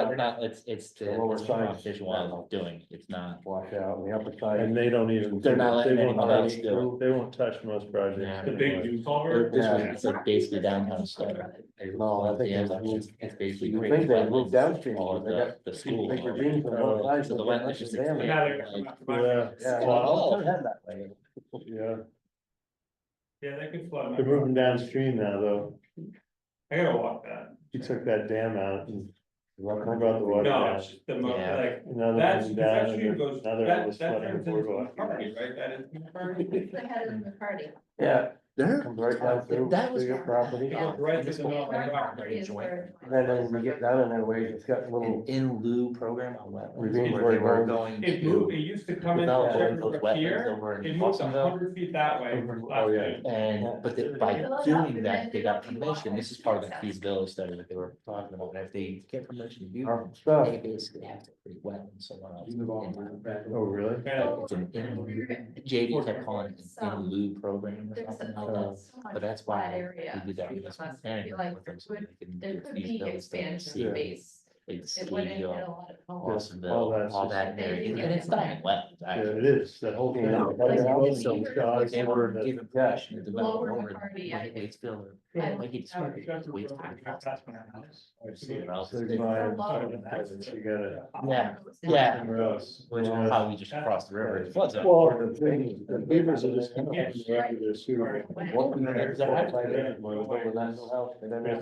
lower it's Vermont sides. Fish and Wildlife doing, it's not. Wash out, and the upper side. And they don't even. They're not letting they won't anyone else touch- do They won't touch most projects. Yeah. The big anymore. new culvert. This Yeah. was, it's like basically downtown stuff. No, I think Yeah, it's- it's basically. You creating think they wetlands, moved downstream, all of they got the school. big ravines on both sides, So the so they wetlands just got expand. them Now they're like- coming up to Yeah. Yeah, Oh. well, it's head that way. Yeah, Yeah, they could flood. my they're moving property. downstream now, though, I gotta walk that. you took that dam out and What brought the water No, down. it's just the, Yeah. like, Now they're that's, moving that down, stream and goes, now they're that almost turns flooding the into boardwalk. McCarty, right? That is McCarty. It's the head of the party. Yeah, There, comes right down through, that was. through your property. It goes right through the middle of the Our rock. property is where- And then when you get down in that way, it's got An little, in lieu program on Ravines wetlands where where they it were goes. going It moved, to it used to come in develop Shepherd those Brook wetlands here, over in it moved Watsonville. 100 feet that way. Oh, yeah. And, but by doing that, they got permission, this is part of the feasibility study that they were talking about, if they get permission to do our that, stuff. they basically have to create wetlands somewhere else. You move on. Oh, really? Yeah. It's an JD kept calling it an in lieu program or There's something a- like that. that's so much But that's flat why area. we did that. Because with I this planning feel like with them, there so could- they can there do could be feasibility study, expansion see space. like It wouldn't hit a Scaleo, lot of all homes. Watsonville, that's all just- that area, and it's not in wetlands, Yeah, actually. it is, that whole thing. Yeah. But So, But they were that- given permission to develop Lower over McCarty, like I- Waitsfield or I- like it's. You gotta. Yeah, yeah, Somewhere else. which is how we just crossed the river, it floods up. Well, the thing is, the beavers are just coming from wherever they're suitable. What in there? It's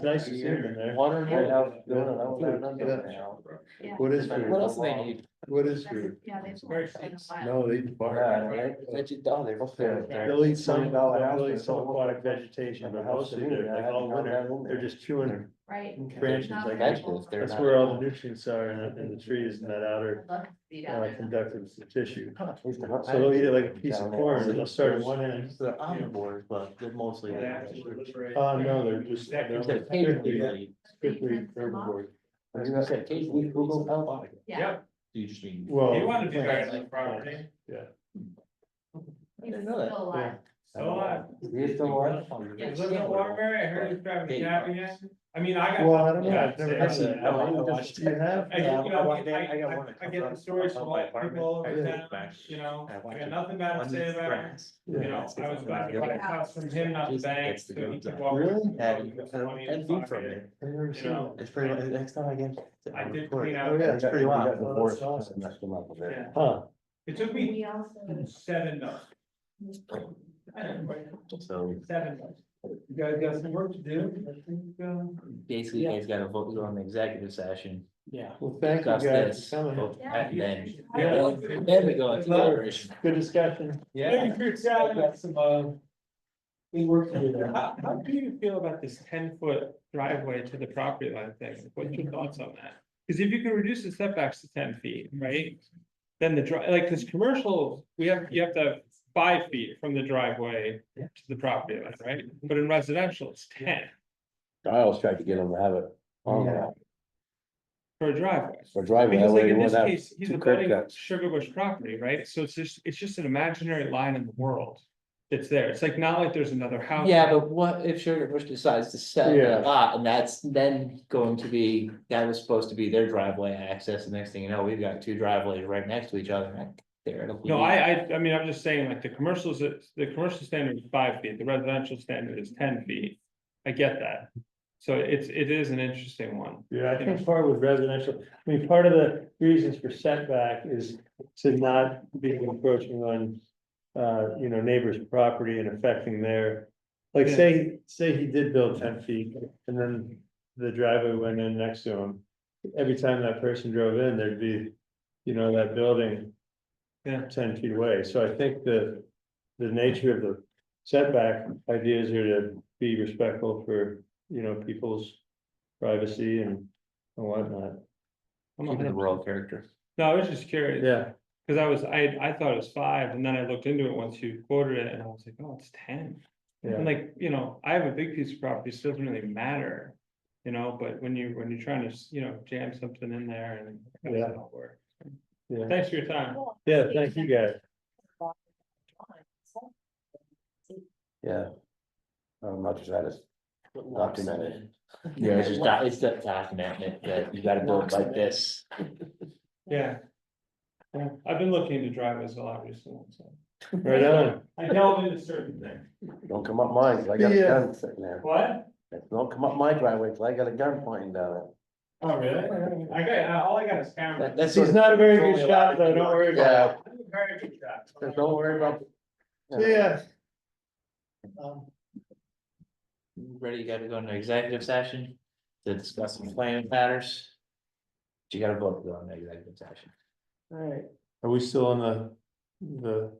nice to see them in there. Water and Right air. house, doing it, I was there done that. Yeah. What is food? What else do they need? What is food? Yeah, they've. Very been a nice. while. No, they eat bark. Yeah, right. They'll eat some, $20 house, they'll eat but some it's aquatic vegetation, but mostly they're like all winter, they're just chewing right? Branches, Not like vertical. They're That's not- where all the nutrients are in the trees and that outer I'd love to see that. conductive tissue. I used to So they'll eat it like a piece of corn, and they'll start at one end. They're omnivores, but they're mostly. No, they're just, they're You said occasionally, strictly herbivores. you said occasionally Google health. Yeah. Do you just mean? Well. You want to be plants, back on the property. Yeah. He's didn't know that. still alive. So alive. You still alive? You live in Waterbury, I heard he's driving a cab again. I mean, I got. Well, I don't know, I've never had Yeah. that. Do you have? I get, you know, I got one that I comes get up- the stories comes from up my all people apartment. all over I live town, back. you know, I I watch got it. nothing bad to One say needs about it. grass. You know, I was about to buy a house from him, not the Jason bank, gets to so go he could to- walk. Really? Yeah, 20 10 feet from pocket, it. I've never seen know. it. It's pretty, next time I get. I did record clean it. out. Oh, yeah. It's pretty wild. The Oh, forest that's awesome. messed them up a bit. Yeah. Huh, It took me We also. 7 months. So. 7 months. You guys got some work to do, I think, Basically, you guys gotta vote, go on the executive session, Yeah. well, thank you discuss guys this, for coming. vote, and then, Yeah. then we go into deliberation. Good discussion. Yeah. I got some, we work to do there. How do you feel about this 10-foot driveway to the property line thing? What's your thoughts on that? Because if you can reduce the setbacks to 10 feet, right? Then the like this commercial, you have to have 5 feet from the driveway to the property line, right? But in residential, it's 10 I always tried to get them to have it on there, for a driveway. for driveway, that Because way like you in this wouldn't have case, he's two curb abutting cuts. Sugar Bush property, right? So it's just an imaginary line in the world. That's there. It's like not like there's another house. Yeah, but what if Sugar Bush decides to sell Yeah. that lot, and that's then going to be, that was supposed to be their driveway access, the next thing you know, we've got 2 driveways right next to each other, right there. it'll No, be- I mean, I'm just saying, like, the commercial standard is 5 feet, the residential standard is 10 feet. I get that. So it is an interesting one. Yeah, I think part with residential, I mean, part of the reasons for setback is to not be encroaching on. Neighbor's property and affecting their, like, Yeah. say he did build 10 feet and then. The driveway went in next to him, every time that person drove in, there'd be, that building. Yeah. 10 feet away, so I think the nature of the setback ideas are to be respectful for, people's. Privacy and whatnot. I'm Keeping the 100%. rural character. No, I was just curious. Yeah, Cause I thought it was 5, and then I looked into it once you quoted it, and I was like, oh, it's 10. And yeah, like, I have a big piece of property, so it doesn't really matter. But when you're trying to, jam something in there and. How does Yeah. that all work? yeah, Thanks for your time. yeah, thank you guys. Yeah. Much as that is documented. Yeah, it's just, it's that document that you gotta build like this. Yeah. Yeah, I've been looking into driveways a lot recently, so. Right on. I delve into certain things. Don't come up mine, 'cause I got a Yeah. gun sitting there. What? Don't come up my driveway, 'cause I got a gun pointing down it. Oh, really? all I got is camera. That's He's not a very good shot, though, don't worry about it. I'm a very good shot. Just don't worry about. Yeah. Ready, you gotta go into executive session to discuss some planning matters. But you gotta vote to go into executive session. Alright. Are we still on the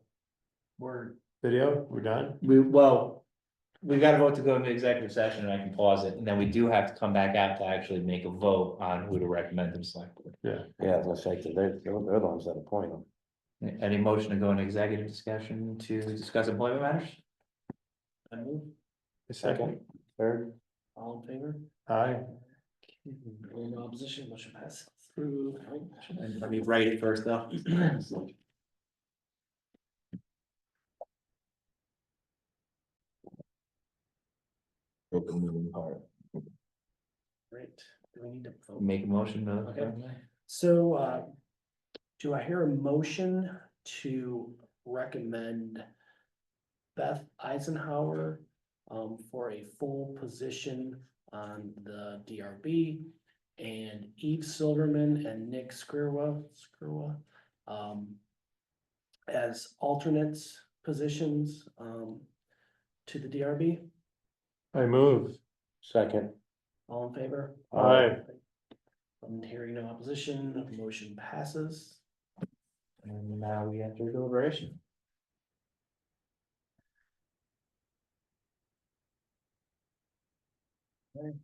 Word. video? We're done? We gotta vote to go into executive session, and I can pause it, and then we do have to come back out to actually make a vote on who to recommend to the select board. Yeah, I was gonna say, 'cause they're the ones that appoint them. Any motion to go into executive discussion to discuss employment matters? I move, A second? Third, all in favor? Aye. In opposition, motion passes through. And let me write it first, though. Open meeting part. Great. Do we need to vote? Make a motion to. Okay. So, do I hear a motion to recommend Beth Eisenhower for a full position on the DRB and Eve Silverman and Nick Skirwa, as alternates positions, to the DRB? I move. second. All in favor? Aye. I'm hearing no opposition, the motion passes. And now we enter deliberation. Right.